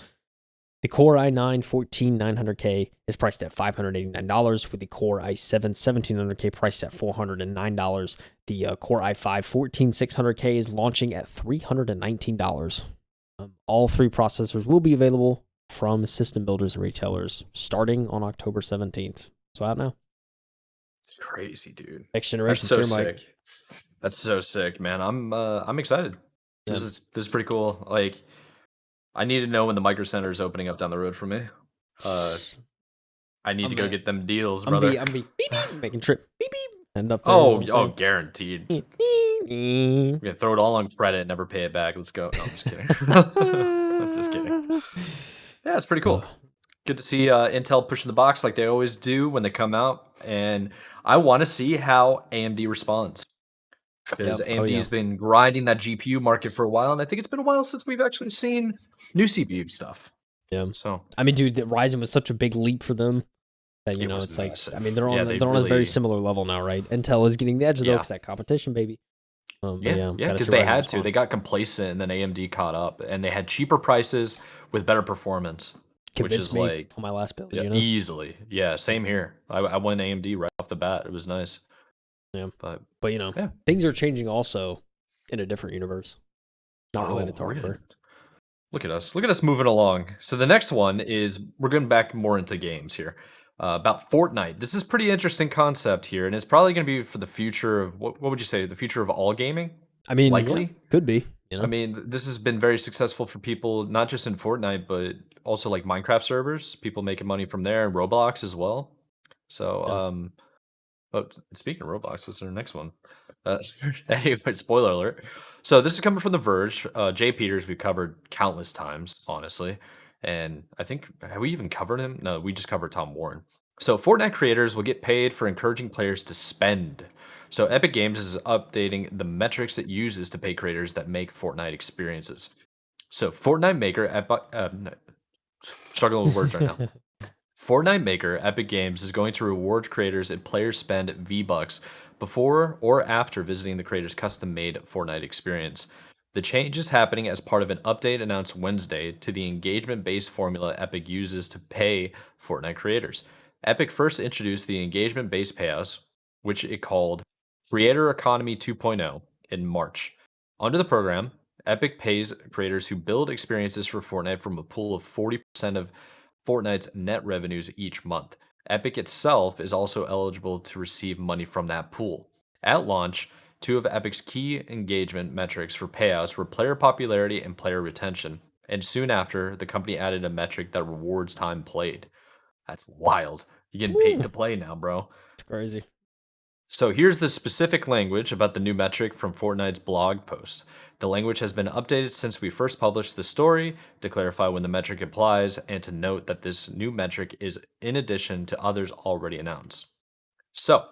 The Core i9 14900K is priced at $589, with the Core i7 1700K priced at $409. The Core i5 14600K is launching at $319. All three processors will be available from system builders and retailers starting on October 17th. So out now. It's crazy, dude. Next That's generation's so here, Mike. sick. That's so sick, man. I'm excited. Yeah. This is pretty cool. Like I need to know when the Micro Center is opening up down the road for me. Uh I need to I'm go a, get them deals, brother. I'm be beep beep making trip beep beep end up there. You know Oh, what oh, I'm guaranteed. saying? We're gonna throw it all on credit, never pay it back. Let's go. No, I'm just kidding. I'm just kidding. Yeah, it's pretty Ugh. cool. Good to see Intel pushing the box like they always do when they come out, and I want to see how AMD responds because Yep. Oh yeah. AMD's been grinding that GPU market for a while, and I think it's been a while since we've actually seen new CPU stuff. Yeah. So I mean, dude, the Ryzen was such a big leap for them that it was it's like, I massive. mean, Yeah, they they're on a very really, similar level now, right? Intel is getting the edge though, yeah, because that competition, baby. But yeah, yeah, gotta because see they Ryzen had to. respond. They got complacent, and then AMD caught up, and they had cheaper prices with better performance, which Convinced is me like on my last build, yeah, you know? easily. Yeah, same here. I went AMD right off the bat. It was nice, Yeah. but But yeah. things are changing also in a different universe, not related Oh, to hardware. look at us. Look at us moving along. So the next one is we're going back more into games here. About Fortnite. This is pretty interesting concept here, and it's probably going to be for the future of what would you say? The future of all gaming? I mean, yeah, Likely. could be, I mean, this has been very successful for people, not just in Fortnite, but also like Minecraft servers. People making money from there, and Roblox as well. So, Yeah. oh, speaking of Roblox, this is our next one. Uh, anyway, spoiler alert. So this is coming from The Verge. Jay Peters, we've covered countless times, honestly. And I think, have we even covered him? No, we just covered Tom Warren. So Fortnite creators will get paid for encouraging players to spend. So Epic Games is updating the metrics it uses to pay creators that make Fortnite experiences. So Fortnite Maker, struggling with words right now. Fortnite Maker, Epic Games, is going to reward creators if players spend V-Bucks before or after visiting the creator's custom-made Fortnite experience. The change is happening as part of an update announced Wednesday to the engagement-based formula Epic uses to pay Fortnite creators. Epic first introduced the engagement-based payouts, which it called Creator Economy 2.0, in March. Under the program, Epic pays creators who build experiences for Fortnite from a pool of 40% of Fortnite's net revenues each month. Epic itself is also eligible to receive money from that pool. At launch, two of Epic's key engagement metrics for payouts were player popularity and player retention. And soon after, the company added a metric that rewards time played. That's wild. You're getting paid Woo, to play now, bro. it's crazy. So here's the specific language about the new metric from Fortnite's blog post. The language has been updated since we first published the story to clarify when the metric applies and to note that this new metric is in addition to others already announced. So,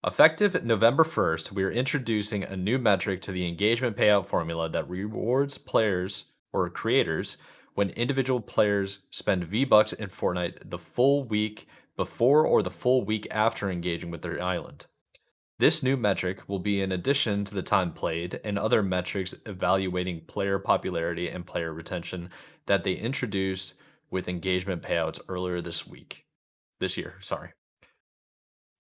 effective November 1st, we are introducing a new metric to the engagement payout formula that rewards players or creators when individual players spend V-Bucks in Fortnite the full week before or the full week after engaging with their island. This new metric will be in addition to the time played and other metrics evaluating player popularity and player retention that they introduced with engagement payouts earlier this year, sorry.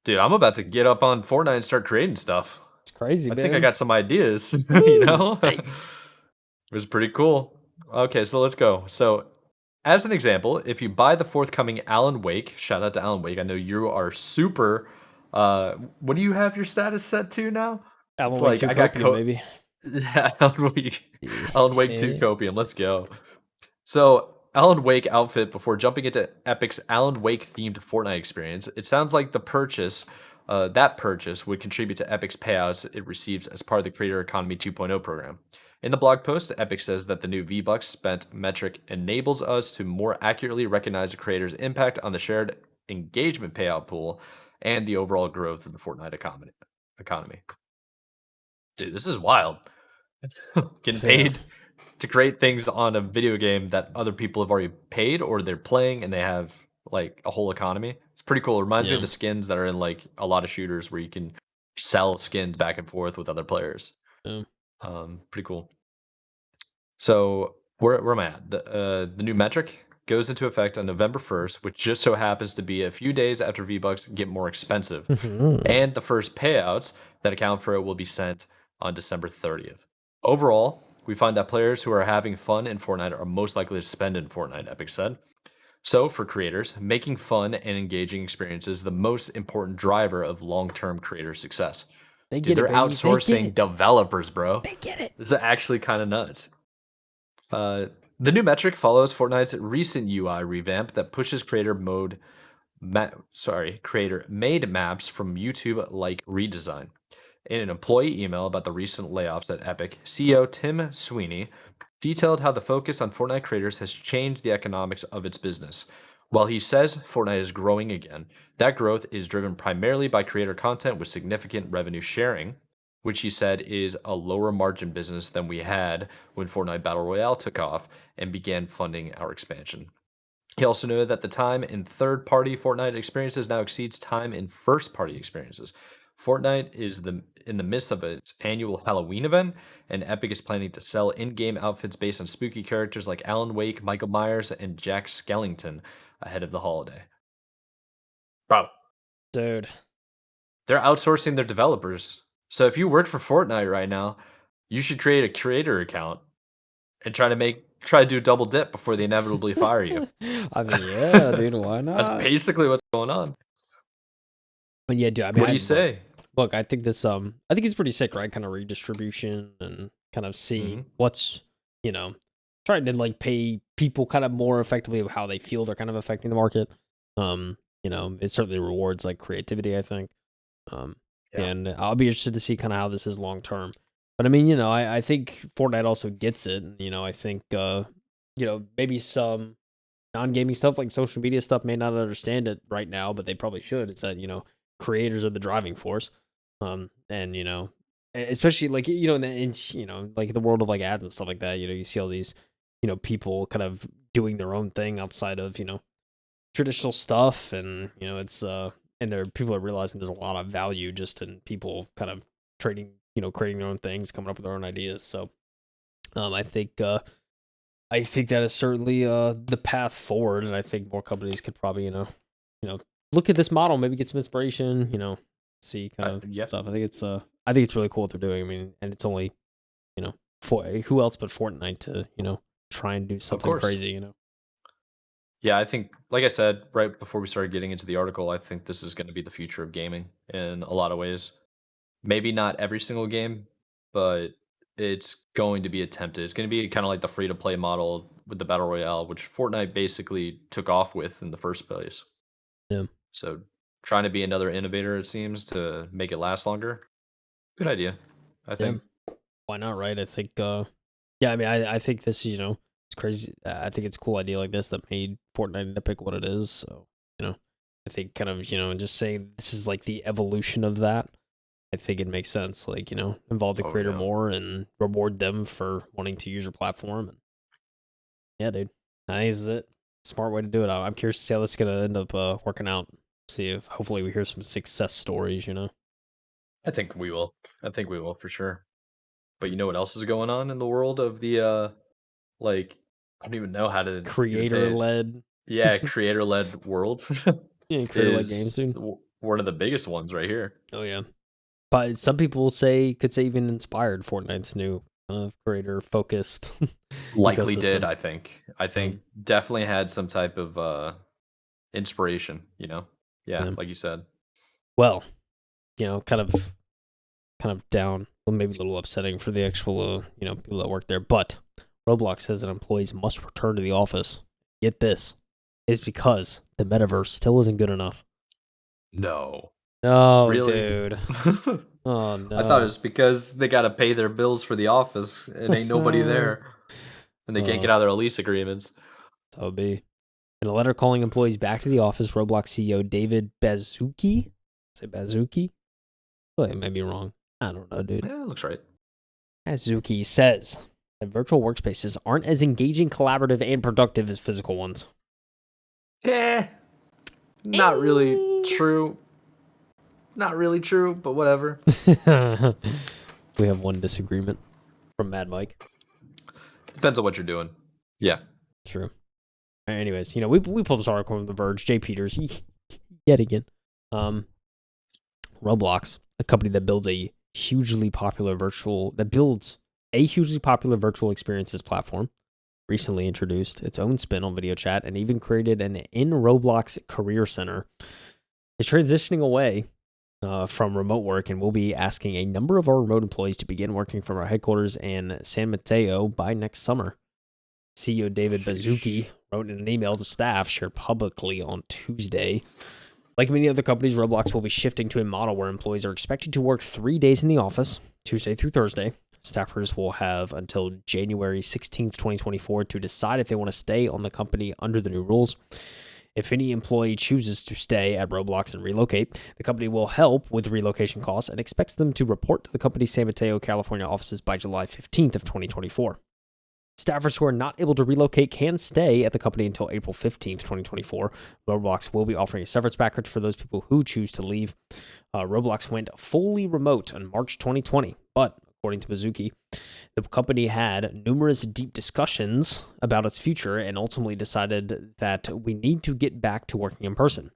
Dude, I'm about to get up on Fortnite and start creating stuff. It's crazy, I think I man. got some ideas, Woo! Hey. It was pretty cool. Okay, so let's go. So, as an example, if you buy the forthcoming Alan Wake, shout out to Alan Wake. I know you are super what do you have your status set to now? Alan It's Wake like 2 I got copium, baby. yeah, Alan Wake 2 Yeah. copium. Let's go. So, Alan Wake outfit before jumping into Epic's Alan Wake themed Fortnite experience. It sounds like that purchase would contribute to Epic's payouts it receives as part of the Creator Economy 2.0 program. In the blog post, Epic says that the new V-Bucks spent metric enables us to more accurately recognize a creator's impact on the shared engagement payout pool and the overall growth of the Fortnite economy. Dude, this is wild. Getting Yeah. paid to create things on a video game that other people have already paid or they're playing and they have like a whole economy. It's pretty cool. It reminds me of Yeah. the skins that are in like a lot of shooters where you can sell skins back and forth with other players. Yeah. Pretty cool. So where am I at? The new metric goes into effect on November 1st, which just so happens to be a few days after V-Bucks get more expensive. Mhm. And the first payouts that account for it will be sent on December 30th. Overall, we find that players who are having fun in Fortnite are most likely to spend in Fortnite, Epic said. So, for creators, making fun and engaging experiences is the most important driver of long term creator success. They Dude, get it, they're baby. They get outsourcing it. developers, bro. They get it. This is actually kind of nuts. Uh, the new metric follows Fortnite's recent UI revamp that pushes creator made maps from YouTube like redesign. In an employee email about the recent layoffs at Epic, CEO Tim Sweeney detailed how the focus on Fortnite creators has changed the economics of its business. While he says Fortnite is growing again, that growth is driven primarily by creator content with significant revenue sharing, which he said is a lower margin business than we had when Fortnite Battle Royale took off and began funding our expansion. He also noted that the time in third party Fortnite experiences now exceeds time in first party experiences. Fortnite is in the midst of its annual Halloween event, and Epic is planning to sell in game outfits based on spooky characters like Alan Wake, Michael Myers, and Jack Skellington ahead of the holiday. Bro, Dude. they're outsourcing their developers. So if you work for Fortnite right now, you should create a creator account and try to do double dip before they inevitably fire you. I mean, yeah, dude, why That's not? basically what's going on. But yeah, dude, I mean, What do I you look, say? look, I think I think it's pretty sick, right? Kind of redistribution and kind of see Mhm. what's, you know, trying to like pay people kind of more effectively of how they feel they're kind of affecting the market. It certainly rewards like creativity, I think. Um, Yeah. and I'll be interested to see kind of how this is long term. But I mean, I think Fortnite also gets it. And, I think, maybe some non-gaming stuff like social media stuff may not understand it right now, but they probably should. It's that, creators are the driving force. And, especially like, like the world of like ads and stuff like that, you see all these, people kind of doing their own thing outside of, traditional stuff. And, and there people are realizing there's a lot of value just in people kind of trading, creating their own things, coming up with their own ideas. So, I think that is certainly the path forward, and I think more companies could probably, you know, look at this model, maybe get some inspiration, see kind of Yeah, stuff. I think it's really cool what they're doing. I mean, and it's only, for who else but Fortnite to, try and do of something course. crazy. Yeah, I think, like I said right before we started getting into the article, I think this is going to be the future of gaming in a lot of ways. Maybe not every single game, but it's going to be attempted. It's going to be kind of like the free to play model with the Battle Royale, which Fortnite basically took off with in the first place. Yeah. So trying to be another innovator, it seems, to make it last longer. Good idea, I Yeah, think. why not, right? I think, yeah, I mean, I think this is, it's crazy. I think it's a cool idea like this that made Fortnite Epic what it is. So, I think kind of, just saying this is like the evolution of that. I think it makes sense. Like, involve the Oh, creator yeah. more and reward them for wanting to use your platform. And yeah, dude, I think this is it. Smart way to do it. I'm curious to see how this is gonna end up working out. See if hopefully we hear some success stories. I think we will. I think we will for sure. But you know what else is going on in the world of the, like, I don't even know how to even say Creator it. led, Yeah, creator-led world yeah, creator led is games, dude. one of the biggest ones right here. Oh yeah, but some people could say even inspired Fortnite's new creator focused Likely did, ecosystem. I think. I think Um, definitely had some type of, inspiration, you know? Yeah, yeah. like you said. Well, kind of down. Well, maybe a little upsetting for the actual people that work there. But Roblox says that employees must return to the office. Get this, it's because the metaverse still isn't good enough. No. Oh, Really? dude. Oh I thought it no. was because they gotta pay their bills for the office and ain't nobody there, and they can't uh, get out of their lease agreements. that would be. In a letter calling employees back to the office, Roblox CEO David Bazuki, say Bazuki? Oh, I may be wrong. I don't know, dude. Yeah, looks right. Bazuki says that virtual workspaces aren't as engaging, collaborative, and productive as physical ones. Yeah, not really Eh. true. Not really true, but whatever. We have one disagreement from Mad Mike. Depends on what you're doing. Yeah. True. Anyways, we pulled this article from The Verge. Jay Peters, yet again. Um, Roblox, a company that builds a hugely popular virtual experiences platform, recently introduced its own spin on video chat and even created an in Roblox career center. It's transitioning away from remote work and we'll be asking a number of our remote employees to begin working from our headquarters in San Mateo by next summer. CEO David Sheesh. Bazuki wrote in an email to staff shared publicly on Tuesday. Like many other companies, Roblox will be shifting to a model where employees are expected to work 3 days in the office, Tuesday through Thursday. Staffers will have until January 16th, 2024 to decide if they want to stay on the company under the new rules. If any employee chooses to stay at Roblox and relocate, the company will help with relocation costs and expects them to report to the company's San Mateo, California offices by July 15th of 2024. Staffers who are not able to relocate can stay at the company until April 15th, 2024. Roblox will be offering a severance package for those people who choose to leave. Roblox went fully remote in March 2020, but according to Mizuki, the company had numerous deep discussions about its future and ultimately decided that we need to get back to working in person.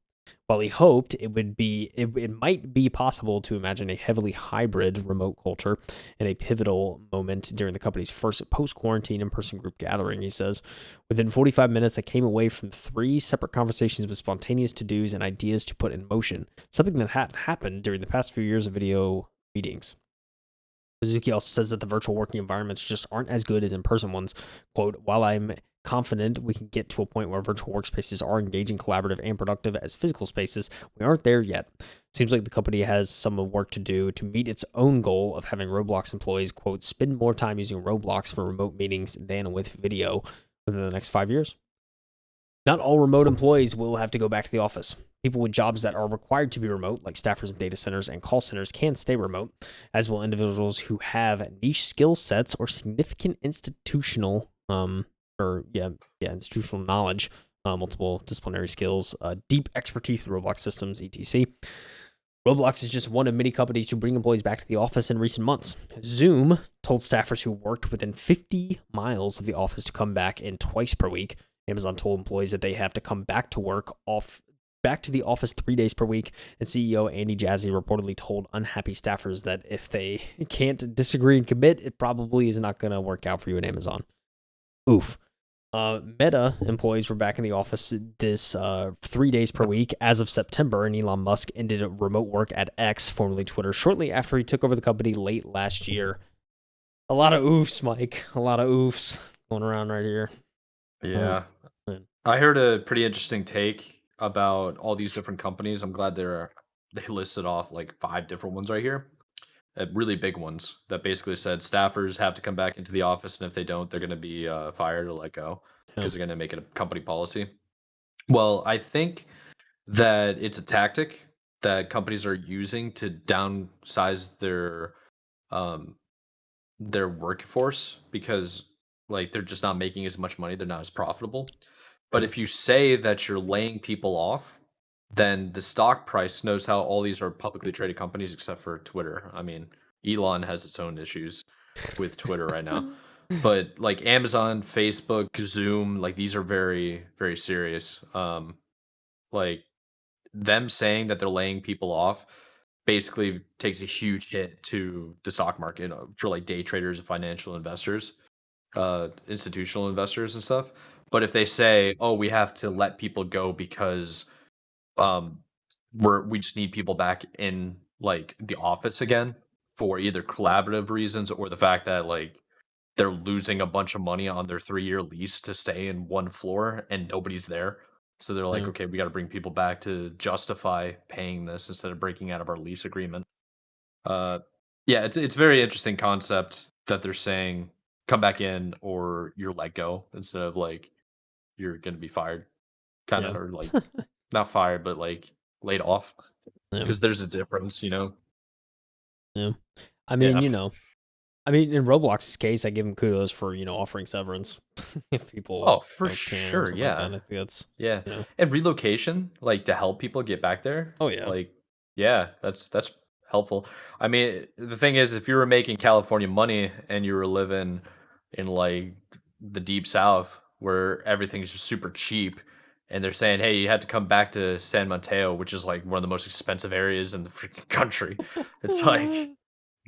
While he hoped it might be possible to imagine a heavily hybrid remote culture in a pivotal moment during the company's first post-quarantine in-person group gathering, he says, within 45 minutes, I came away from 3 separate conversations with spontaneous to-dos and ideas to put in motion, something that hadn't happened during the past few years of video meetings. Suzuki also says that the virtual working environments just aren't as good as in-person ones. Quote, while I'm confident we can get to a point where virtual workspaces are engaging, collaborative, and productive as physical spaces, we aren't there yet. Seems like the company has some work to do to meet its own goal of having Roblox employees, quote, spend more time using Roblox for remote meetings than with video within the next 5 years. Not all remote employees will have to go back to the office. People with jobs that are required to be remote, like staffers in data centers and call centers, can stay remote, as will individuals who have niche skill sets or significant institutional institutional knowledge, multiple disciplinary skills, deep expertise with Roblox systems, etc. Roblox is just one of many companies to bring employees back to the office in recent months. Zoom told staffers who worked within 50 miles of the office to come back in twice per week. Amazon told employees that they have to come back to the office 3 days per week. And CEO Andy Jassy reportedly told unhappy staffers that if they can't disagree and commit, it probably is not going to work out for you at Amazon. Oof. Meta employees were back in the office this 3 days per week as of September, and Elon Musk ended remote work at X, formerly Twitter, shortly after he took over the company late last year. A lot of oofs, Mike. A lot of oofs going around right here. Oh, Yeah. man. I heard a pretty interesting take about all these different companies. I'm glad they listed off like 5 different ones right here. Really big ones that basically said staffers have to come back into the office, and if they don't, they're going to be fired or let go Yeah. because they're going to make it a company policy. Well, I think that it's a tactic that companies are using to downsize um, their workforce because like they're just not making as much money, they're not as profitable. But Yeah. if you say that you're laying people off, then the stock price knows how all these are publicly traded companies except for Twitter. I mean, Elon has its own issues with Twitter right now. But like Amazon, Facebook, Zoom, like these are very, very serious. Like them saying that they're laying people off basically takes a huge hit to the stock market for like day traders and financial investors, institutional investors and stuff. But if they say, "Oh, we have to let people go because um we just need people back in like the office again for either collaborative reasons or the fact that like they're losing a bunch of money on their 3-year lease to stay in one floor and nobody's there. So they're like, Yeah. okay, we got to bring people back to justify paying this instead of breaking out of our lease agreement. Uh, yeah, it's very interesting concept that they're saying come back in or you're let go instead of like you're gonna be fired, kind Yeah. of, or like not fired, but like laid off Yeah. because there's a difference, you know. Yeah. I mean, Yeah. you know, I mean, in Roblox's case, I give him kudos for, offering severance if people, Oh, for can or sure. something like Yeah. that. I think that's, Yeah, you know, and relocation, like, to help people get back there, oh yeah, like yeah, that's helpful. I mean, the thing is, if you were making California money and you were living in, like, the deep South where everything's just super cheap, and they're saying, "Hey, you had to come back to San Mateo," which is, like, one of the most expensive areas in the freaking country. It's like,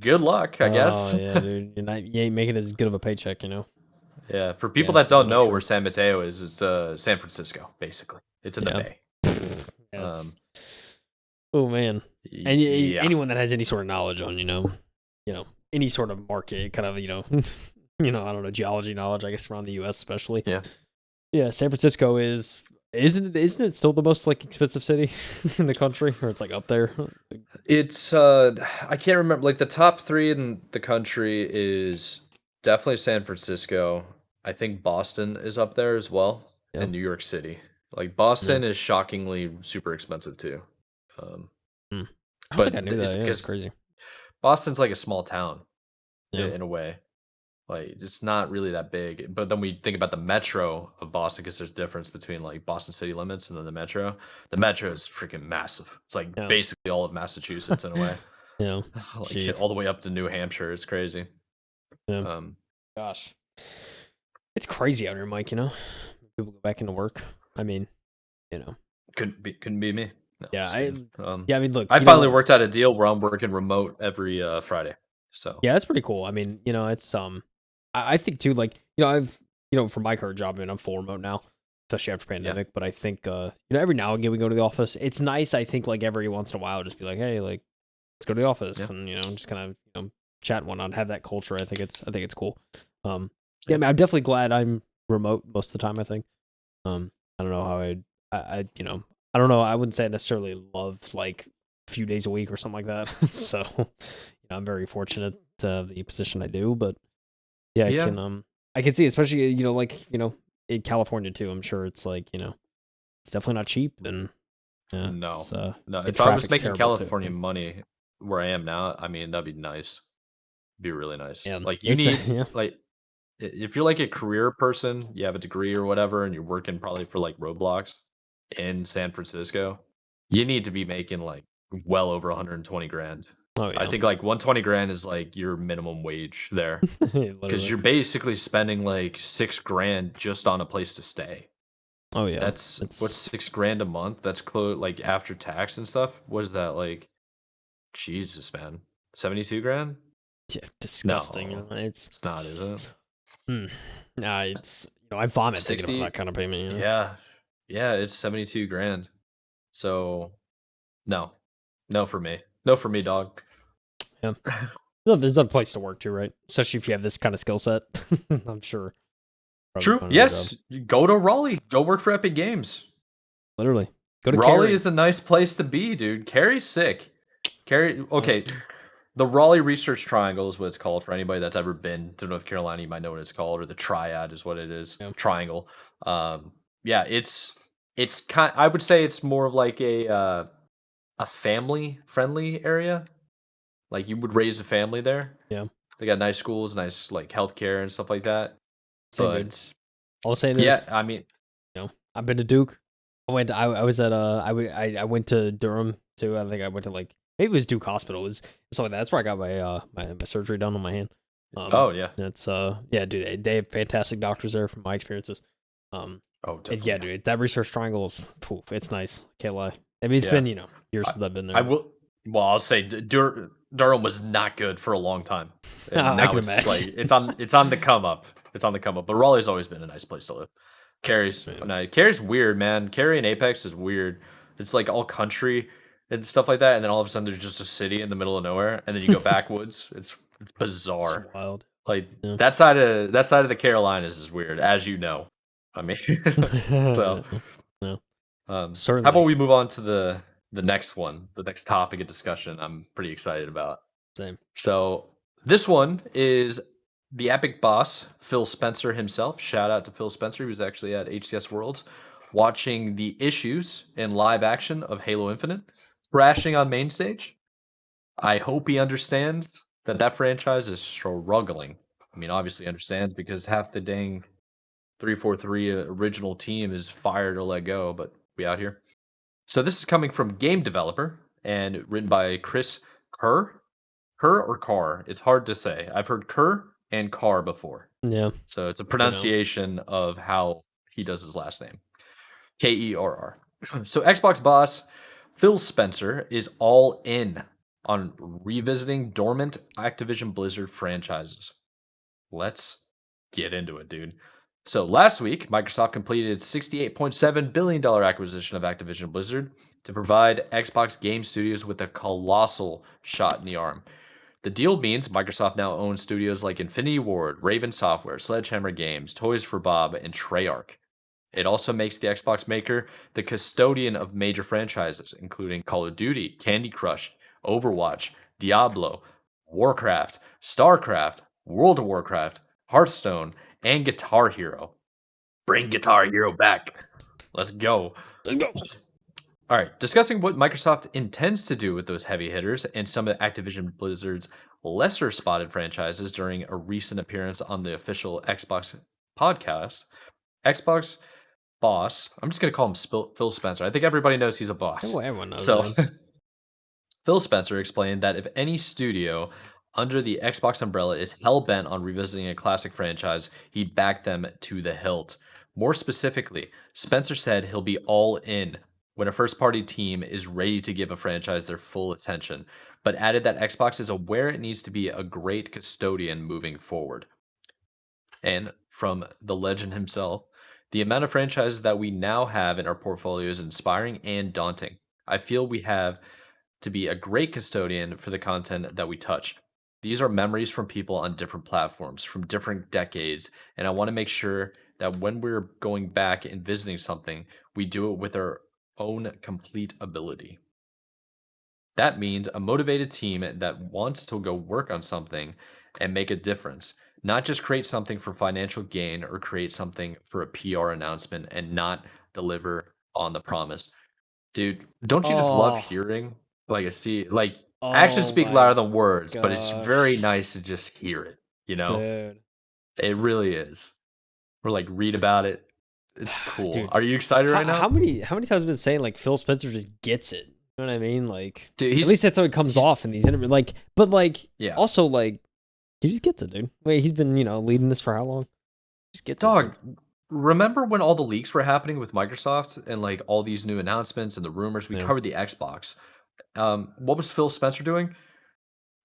good luck, I oh guess. yeah, dude, you ain't making as good of a paycheck, Yeah, for Yeah, people that it's don't not know where true. San Mateo is, it's, San Francisco, basically. It's in the Yeah, Bay. yeah, it's Um, oh man, and yeah. anyone that has any sort of knowledge on, any sort of market, kind of, I don't know, geology knowledge, I guess around the U.S. especially. Yeah. Yeah, San Francisco isn't it still the most like expensive city in the country, or it's like up there? It's I can't remember like the top 3 in the country is definitely San Francisco. I think Boston is up there as well, Yeah, and New York City. Like yeah. Boston is shockingly super expensive too. Um, Hmm. I don't think I but knew it's that. Yeah, that's because crazy. Boston's like a small town Yeah, in a way. Like it's not really that big. But then we think about the metro of Boston because there's difference between like Boston city limits and then the metro. The metro is freaking massive. It's like yeah, basically all of Massachusetts in a way. yeah. Like Jeez, all the way up to New Hampshire. It's crazy. yeah. Um, Gosh, it's crazy out here, Mike. People go back into work. I mean, you know, couldn't be me. No, yeah. just kidding. Yeah. I mean, look, I finally worked out a deal where I'm working remote every Friday. So yeah, that's pretty cool. I mean, it's I think too, like, I've for my current job, I mean, I'm full remote now, especially after yeah, pandemic. But I think every now and again we go to the office. It's nice, I think, like every once in a while, just be like, hey, like, let's go to the office yeah, and just kind of chat and whatnot, have that culture. I think it's cool. Yeah, I yeah, mean, I'm definitely glad I'm remote most of the time. I think. I don't know how I don't know. I wouldn't say I necessarily love like a few days a week or something like that. So, I'm very fortunate to have the position I do. But yeah, yeah. I can see, especially like in California too. I'm sure it's like it's definitely not cheap, and yeah, No, it's no. the If I was traffic's making terrible too. California money where I am now, I mean that'd be nice. Be really nice. Yeah, Like you it's need yeah, like if you're like a career person, you have a degree or whatever, and you're working probably for like Roblox in San Francisco, you need to be making like well over 120 grand. oh I yeah, think like 120 grand is like your minimum wage there because literally, you're basically spending like 6 grand just on a place to stay. oh yeah, That's what's it's 6 grand a month. That's close like after tax and stuff. What is that like? Jesus, man, 72 grand? yeah, disgusting. No, It's it's not, is it? mm, it's I vomit thinking about that 60? kind of payment. Yeah. Yeah, it's 72 grand. So, no. No for me. No for me, dog. Yeah. No, there's a place to work too, right? Especially if you have this kind of skill set. I'm sure probably True. find another job. Yes. You go to Raleigh. Go work for Epic Games. Literally. Go to Raleigh Cary. is a nice place to be, dude. Cary's sick. Okay. The Raleigh Research Triangle is what it's called for anybody that's ever been to North Carolina. You might know what it's called, or the Triad is what it is. Yeah. Triangle. Yeah, it's kind. I would say it's more of like a family friendly area. Like you would raise a family there. Yeah. They got nice schools, nice like healthcare and stuff like that. Same, dude. But I'll say yeah, this. I mean, I've been to Duke. I was at I went to Durham too. I think I went to like maybe it was Duke Hospital. It was something like that. That's where I got my surgery done on my hand. oh yeah, That's yeah, dude. They have fantastic doctors there from my experiences. oh And definitely. yeah, dude. That research triangle is poof, it's nice. Can't lie. I mean, it's Yeah. been years I, since I've been there. I will. Well, I'll say Durham was not good for a long time, and I now can it's like imagine. it's on the come up. It's on the come up. But Raleigh's always been a nice place to live. Cary's weird, man. Cary and Apex is weird. It's like all country and stuff like that, and then all of a sudden there's just a city in the middle of nowhere, and then you go backwoods. It's It's bizarre. wild. Like Yeah. that side of the Carolinas is weird, as you know. I mean, so No. how Certainly. about we move on to the next one, the next topic of discussion? I'm pretty excited about. Same. So this one is the epic boss, Phil Spencer himself. Shout out to Phil Spencer. He was actually at HCS Worlds watching the issues in live action of Halo Infinite, crashing on main stage. I hope he understands that franchise is struggling. I mean, obviously he understands because half the dang 343 original team is fired or let go, but we out here. So this is coming from game developer and written by Chris Kerr. Kerr or Carr? It's hard to say. I've heard Kerr and Carr before. Yeah. So it's a pronunciation of how he does his last name. Kerr. So Xbox boss Phil Spencer is all in on revisiting dormant Activision Blizzard franchises. Let's get into it, dude. So last week, Microsoft completed its $68.7 billion acquisition of Activision Blizzard to provide Xbox game studios with a colossal shot in the arm. The deal means Microsoft now owns studios like Infinity Ward, Raven Software, Sledgehammer Games, Toys for Bob, and Treyarch. It also makes the Xbox maker the custodian of major franchises, including Call of Duty, Candy Crush, Overwatch, Diablo, Warcraft, StarCraft, World of Warcraft, Hearthstone, and Guitar Hero. Bring Guitar Hero back. Let's go. Let's go. All right, discussing what Microsoft intends to do with those heavy hitters and some of Activision Blizzard's lesser spotted franchises during a recent appearance on the official Xbox podcast. Xbox boss, I'm just going to call him Phil Spencer. I think everybody knows he's a boss. Everyone knows So that. Phil Spencer explained that if any studio under the Xbox umbrella is hell bent on revisiting a classic franchise, he'd back them to the hilt. More specifically, Spencer said he'll be all in when a first party team is ready to give a franchise their full attention, but added that Xbox is aware it needs to be a great custodian moving forward. And from the legend himself, the amount of franchises that we now have in our portfolio is inspiring and daunting. I feel we have to be a great custodian for the content that we touch. These are memories from people on different platforms, from different decades, and I want to make sure that when we're going back and visiting something, we do it with our own complete ability. That means a motivated team that wants to go work on something and make a difference, not just create something for financial gain or create something for a PR announcement and not deliver on the promise. Dude, don't you just love Oh, hearing like actions oh speak my louder than words, but it's very gosh, nice to just hear it, you know? dude. It really is. Or like read about it. It's cool. Dude, Are you excited right now? how many times have I been saying like Phil Spencer just gets it? You know what I mean? Like Dude, at least that's how it comes he's off in these interviews. Like, but like yeah. also like he just gets it, dude. Wait, he's been leading this for how long? Just gets it. Dog, remember when all the leaks were happening with Microsoft and like all these new announcements and the rumors? We Yeah. covered the Xbox. What was Phil Spencer doing?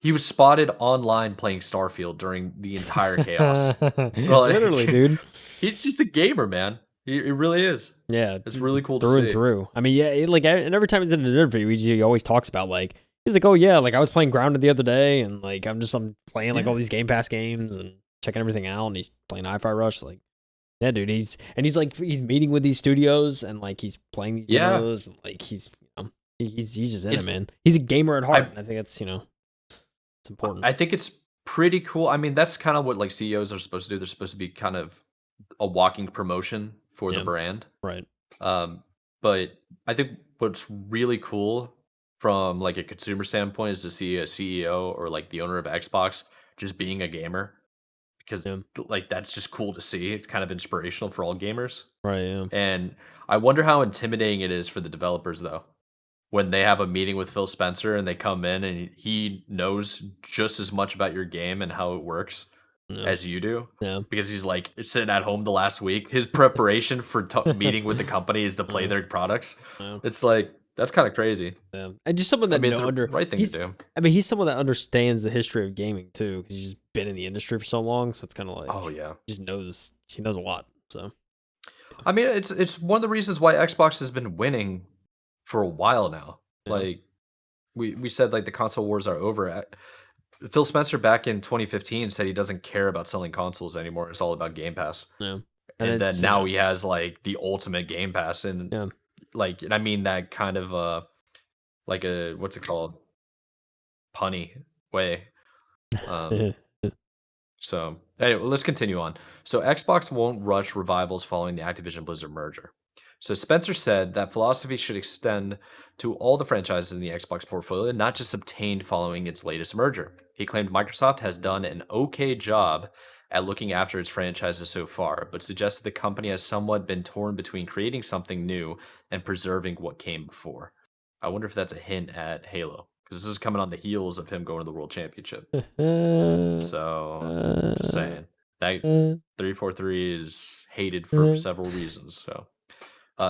He was spotted online playing Starfield during the entire chaos. Literally, dude. He's just a gamer, man. He really is. Yeah, It's really cool to through and see. through. I mean, yeah, and every time he's in an interview, he always talks about like he's like, oh yeah, like I was playing Grounded the other day, and like I'm playing like all these Game Pass games and checking everything out, and he's playing Hi-Fi Rush. Like, Yeah, dude. He's like he's meeting with these studios and like he's playing these Yeah, demos and like he's just in it, it's man. He's a gamer at heart, I and I think that's it's important. I think it's pretty cool. I mean, that's kind of what like CEOs are supposed to do. They're supposed to be kind of a walking promotion for the Yeah, brand. right. Um, but I think what's really cool from like a consumer standpoint is to see a CEO or like the owner of Xbox just being a gamer because Yeah, like that's just cool to see. It's kind of inspirational for all gamers. right. Yeah, And I wonder how intimidating it is for the developers though. When they have a meeting with Phil Spencer and they come in and he knows just as much about your game and how it works yeah, as you do, yeah. because he's, like, sitting at home the last week. His preparation for meeting with the company is to play uh, their products. yeah. It's like, that's kinda crazy. Yeah. And just someone I that mean, it's know the under right thing to he's do. I mean, he's someone that understands the history of gaming too, because he's just been in the industry for so long. So it's kind of Oh, like yeah. he knows a lot. So I mean, it's one of the reasons why Xbox has been winning for a while now. yeah, Like, we said, like, the console wars are over. Phil Spencer back in 2015 said he doesn't care about selling consoles anymore. It's all about Game Pass. yeah, and And then it's now he has like the ultimate Game Pass and yeah, like and I mean that kind of like a what's it called? Punny way. Um so anyway, let's continue on. So Xbox won't rush revivals following the Activision Blizzard merger. So Spencer said that philosophy should extend to all the franchises in the Xbox portfolio, not just obtained following its latest merger. He claimed Microsoft has done an okay job at looking after its franchises so far, but suggested the company has somewhat been torn between creating something new and preserving what came before. I wonder if that's a hint at Halo, because this is coming on the heels of him going to the World Championship. So, just saying. That 343 is hated for several reasons, so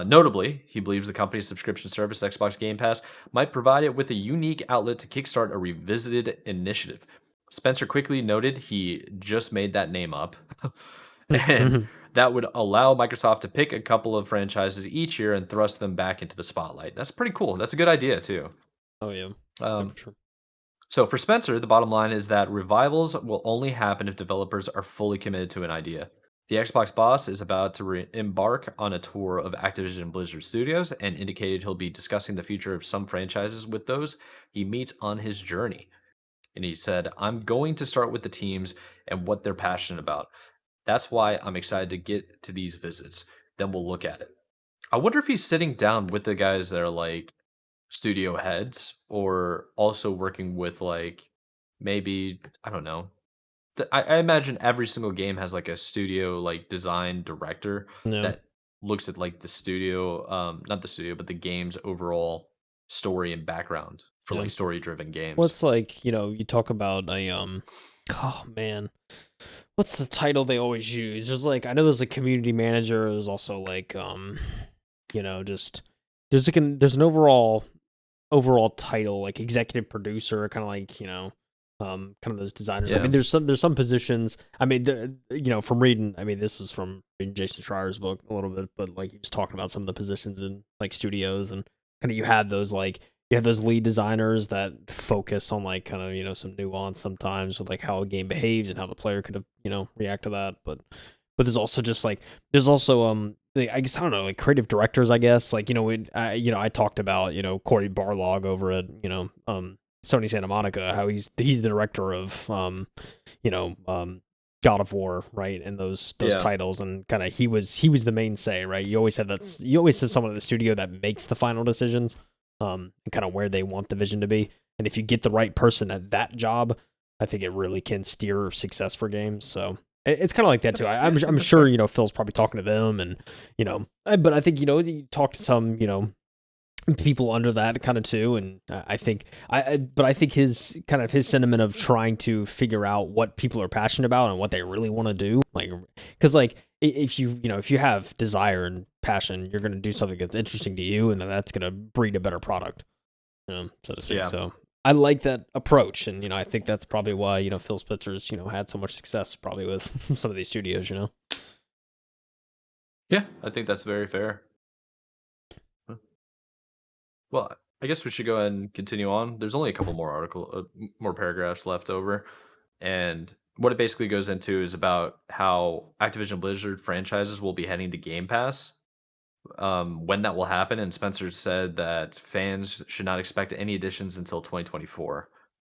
notably, he believes the company's subscription service, Xbox Game Pass, might provide it with a unique outlet to kickstart a revisited initiative. Spencer quickly noted he just made that name up, and that would allow Microsoft to pick a couple of franchises each year and thrust them back into the spotlight. That's pretty cool. That's a good idea, too. oh yeah, yeah, Um, for sure. so for Spencer, the bottom line is that revivals will only happen if developers are fully committed to an idea. The Xbox boss is about to embark on a tour of Activision Blizzard Studios and indicated he'll be discussing the future of some franchises with those he meets on his journey. And he said, I'm going to start with the teams and what they're passionate about. That's why I'm excited to get to these visits. Then we'll look at it. I wonder if he's sitting down with the guys that are like studio heads or also working with like maybe I don't know. I imagine every single game has like a studio like design director Yeah, that looks at like the studio, not the studio, but the game's overall story and background for yeah. like story driven Well, games. it's like you talk about a oh man, what's the title they always use? There's like I know there's a community manager. There's also like just there's an overall title like executive producer, kind of like kind of those designers. I Yeah. mean, there's some positions. I mean, from reading. I mean, this is from reading Jason Schreier's book a little bit, but like he was talking about some of the positions in like studios and kind of you have those lead designers that focus on like kind of some nuance sometimes with like how a game behaves and how the player could have react to that, but there's also just like there's also I guess I don't know like creative directors, I guess, like I talked about Corey Barlog over at Sony Santa Monica, how he's the director of you know um God of War, right, and those Yeah. titles, and kind of he was the main say, right. You always have someone at the studio that makes the final decisions, and kind of where they want the vision to be, and if you get the right person at that job, I think it really can steer success for games. So it's kind of like that too. Yeah, I'm I think I'm that's sure fair. Phil's probably talking to them, and but I think you talk to some people under that kind of too, and I think but I think his sentiment of trying to figure out what people are passionate about and what they really want to do, like because like if you have desire and passion, you're going to do something that's interesting to you, and then that's going to breed a better product, so to speak. Yeah. So I like that approach, and I think that's probably why Phil Spencer's had so much success probably with some of these studios. Yeah. I think that's very fair. Huh. Well, I guess we should go ahead and continue on. There's only a couple more more paragraphs left over. And what it basically goes into is about how Activision Blizzard franchises will be heading to Game Pass, when that will happen. And Spencer said that fans should not expect any additions until 2024.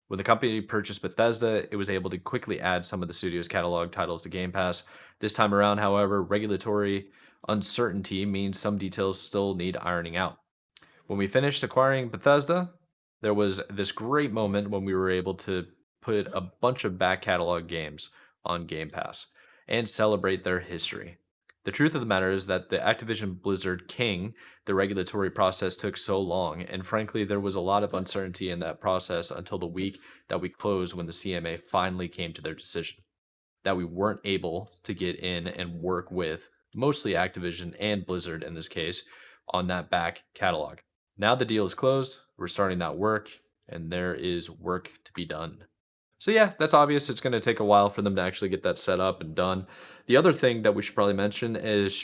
When the company purchased Bethesda, it was able to quickly add some of the studio's catalog titles to Game Pass. This time around, however, regulatory uncertainty means some details still need ironing out. When we finished acquiring Bethesda, there was this great moment when we were able to put a bunch of back catalog games on Game Pass and celebrate their history. The truth of the matter is that the Activision Blizzard King, the regulatory process took so long, and frankly, there was a lot of uncertainty in that process until the week that we closed when the CMA finally came to their decision that we weren't able to get in and work with mostly Activision and Blizzard in this case on that back catalog. Now the deal is closed. We're starting that work, and there is work to be done. So yeah, that's obvious. It's going to take a while for them to actually get that set up and done. The other thing that we should probably mention is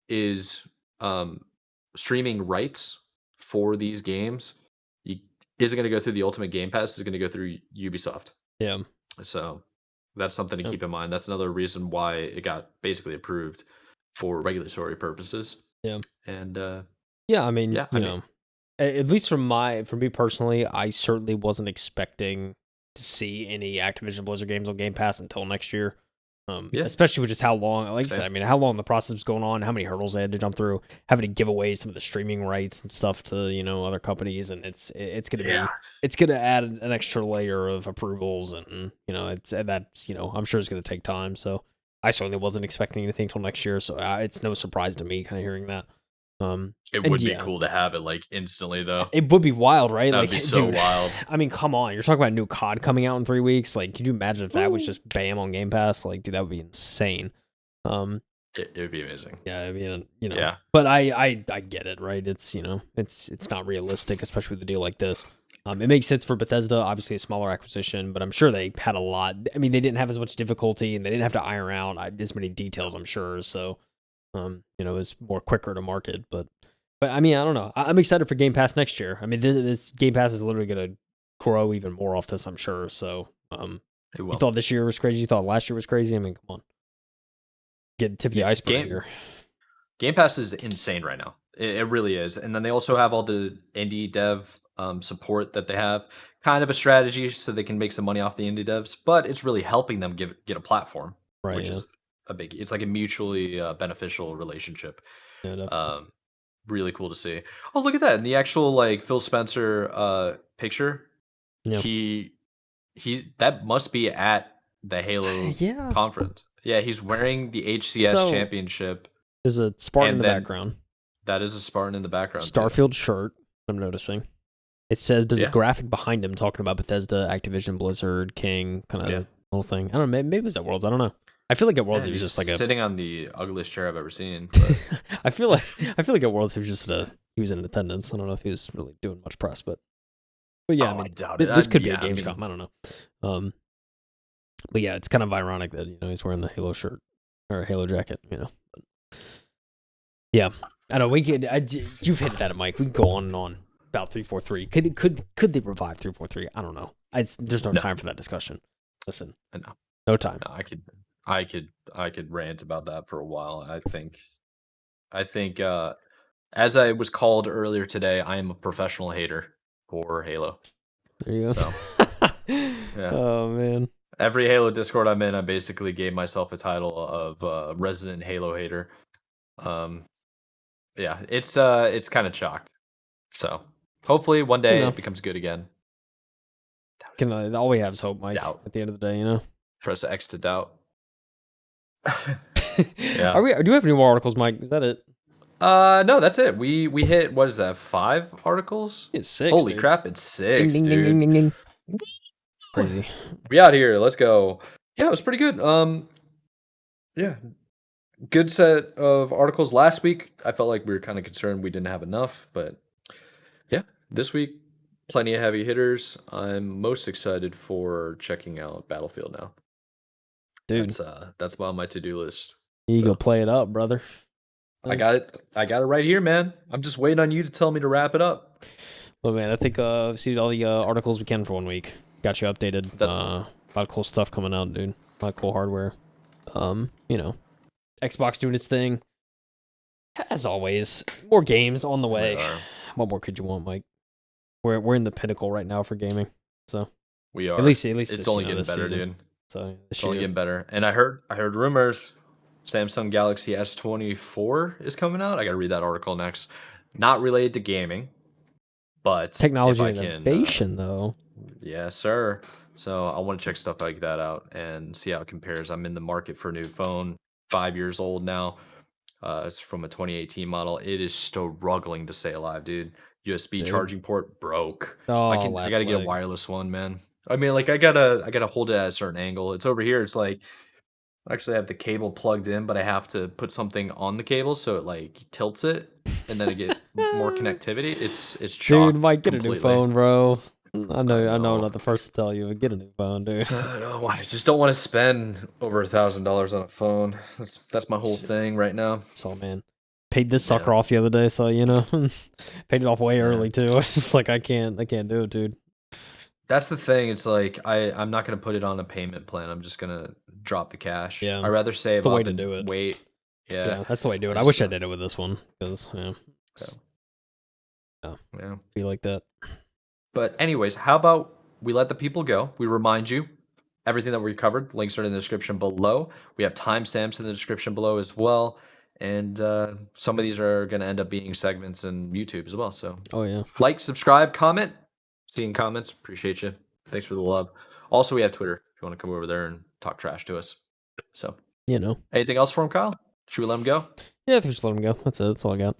is um, streaming rights for these games. You, isn't going to go through the Ultimate Game Pass. It's going to go through Ubisoft. Yeah. So that's something to Yep. keep in mind. That's another reason why it got basically approved for regulatory purposes. Yeah. And Yeah, I mean, yeah, you know, at least for me personally, I certainly wasn't expecting to see any Activision Blizzard games on Game Pass until next year. Yeah. Especially with just how long, like I said, Same. I mean, how long the process was going on, how many hurdles they had to jump through, having to give away some of the streaming rights and stuff to, you know, other companies, and it's gonna be it's gonna add an extra layer of approvals, and you know, that's, you know, I'm sure it's gonna take time. So I certainly wasn't expecting anything until next year, so it's no surprise to me kind of hearing that. It And would be yeah, cool to have it like instantly though. it would be wild, right? That would Like, be so dude, wild. I mean, come on. You're talking about a new COD coming out in 3 weeks. Like, could you imagine if that was just bam on Game Pass? Like, dude, that would be insane. It would be amazing. Yeah, I mean, you know, Yeah. but I get it, right? It's, you know, it's not realistic, especially with a deal like this. It makes sense for Bethesda, obviously a smaller acquisition, but I'm sure they had a lot. I mean, they didn't have as much difficulty, and they didn't have to iron out as many details, I'm sure. So, you know, it's more quicker to market. But I mean, I don't know. I'm excited for Game Pass next year. I mean, this Game Pass is literally going to grow even more off this, I'm sure. So, It you will. thought this year was crazy? You thought last year was crazy? I mean, come on, get tip of the iceberg here. Game Pass is insane right now. It really is. And then they also have all the indie dev support that they have. Kind of a strategy so they can make some money off the indie devs, but it's really helping them get a platform, Right? which Yeah. is a big. It's like a mutually beneficial relationship. Yeah. Definitely. Really cool to see. Oh, look at that! In the actual like Phil Spencer picture, Yeah. he that must be at the Halo Yeah. conference. Yeah, he's wearing the HCS So- championship. There's a Spartan in And the then background. That is a Spartan in the background. too. Starfield shirt. I'm noticing. It says there's Yeah. a graphic behind him talking about Bethesda, Activision, Blizzard, King, kind of Yeah. little thing. I don't know. Maybe it was at Worlds. I don't know. I feel like at Worlds Man, it was he's just like a. sitting on the ugliest chair I've ever seen. But I feel like at Worlds he was just he was in attendance. I don't know if he was really doing much press, but yeah, I Oh, mean, I doubt this it. could be Yeah, a I Gamescom. mean- I don't know. But yeah, it's kind of ironic that, you know, he's wearing the Halo shirt or Halo jacket. You know. But yeah, I know we could. You've hit it at it, Mike. We can go on and on about 343. Could they revive 343? I don't know. There's no No. time for that discussion. Listen, No. no time. No, I could rant about that for a while. I think as I was called earlier today, I am a professional hater for Halo. There you go. So, yeah. Oh man. Every Halo Discord I'm in, I basically gave myself a title of resident Halo hater. Yeah, it's kind of chalked. So hopefully one day You know. it becomes good again. All we have is hope, Mike. Doubt. At the end of the day, you know. Press X to doubt. Yeah. Do we have any more articles, Mike? Is that it? No, that's it. We hit, what is that, 5 articles? It's 6. Holy dude. crap, it's 6, Ding, ding, dude. ding, ding, ding, ding. Crazy. We out here. Let's go. Yeah, it was pretty good. Yeah. Good set of articles. Last week, I felt like we were kind of concerned we didn't have enough, but yeah, this week, plenty of heavy hitters. I'm most excited for checking out Battlefield now. Dude, That's on my to-do list. you so. go play it up, brother. I got it. I got it right here, man. I'm just waiting on you to tell me to wrap it up. Well, man, I think I've seen all the articles we can for 1 week. got you updated. That A lot of cool stuff coming out, dude. A lot of cool hardware. You know, Xbox doing its thing. As always, more games on the way. What more could you want, Mike? We're in the pinnacle right now for gaming. So we are. At least it's this, only you know, getting this better, season. dude. So It's only getting better. And I heard rumors Samsung Galaxy S24 is coming out. I got to read that article next. Not related to gaming, but technology if I innovation, though. Yes, sir. So I want to check stuff like that out and see how it compares. I'm in the market for a new phone, 5 years old now. It's from a 2018 model. It is struggling to stay alive, dude. USB Dude. charging port broke. Oh, I gotta get a wireless one, man. I mean, like I gotta hold it at a certain angle. It's over here. It's like I actually have the cable plugged in, but I have to put something on the cable so it like tilts it, and then I get more connectivity. It's Dude, chocked Mike, get a new completely. phone, bro. I know, I'm know. not the first to tell you, but get a new phone, dude. No, I just don't want to spend over $1,000 on a phone. That's my whole thing right now. So, man, paid this sucker off the other day, so you know, paid it off way early too. It's just like I can't do it, dude. That's the thing. It's like I'm not gonna put it on a payment plan. I'm just gonna drop the cash. Yeah, I'd rather save the way up to and do it. wait. Yeah, that's the way to do it. I wish I did it with this one because yeah, be like that. But anyways, how about we let the people go? We remind you everything that we covered. Links are in the description below. We have timestamps in the description below as well. And some of these are going to end up being segments in YouTube as well. So, like, subscribe, comment. Seeing comments, appreciate you. Thanks for the love. Also, we have Twitter if you want to come over there and talk trash to us. So, you know, anything else for him, Kyle? Should we let him go? Yeah, just let him go. That's it. That's all I got.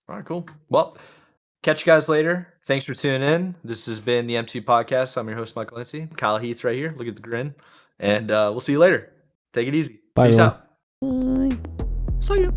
All right, cool. Well, catch you guys later. Thanks for tuning in. This has been the M2 Podcast. I'm your host, Michael Lindsay. Kyle Heath's right here. Look at the grin. And we'll see you later. Take it easy. Bye, Peace everyone. out. Bye. See ya.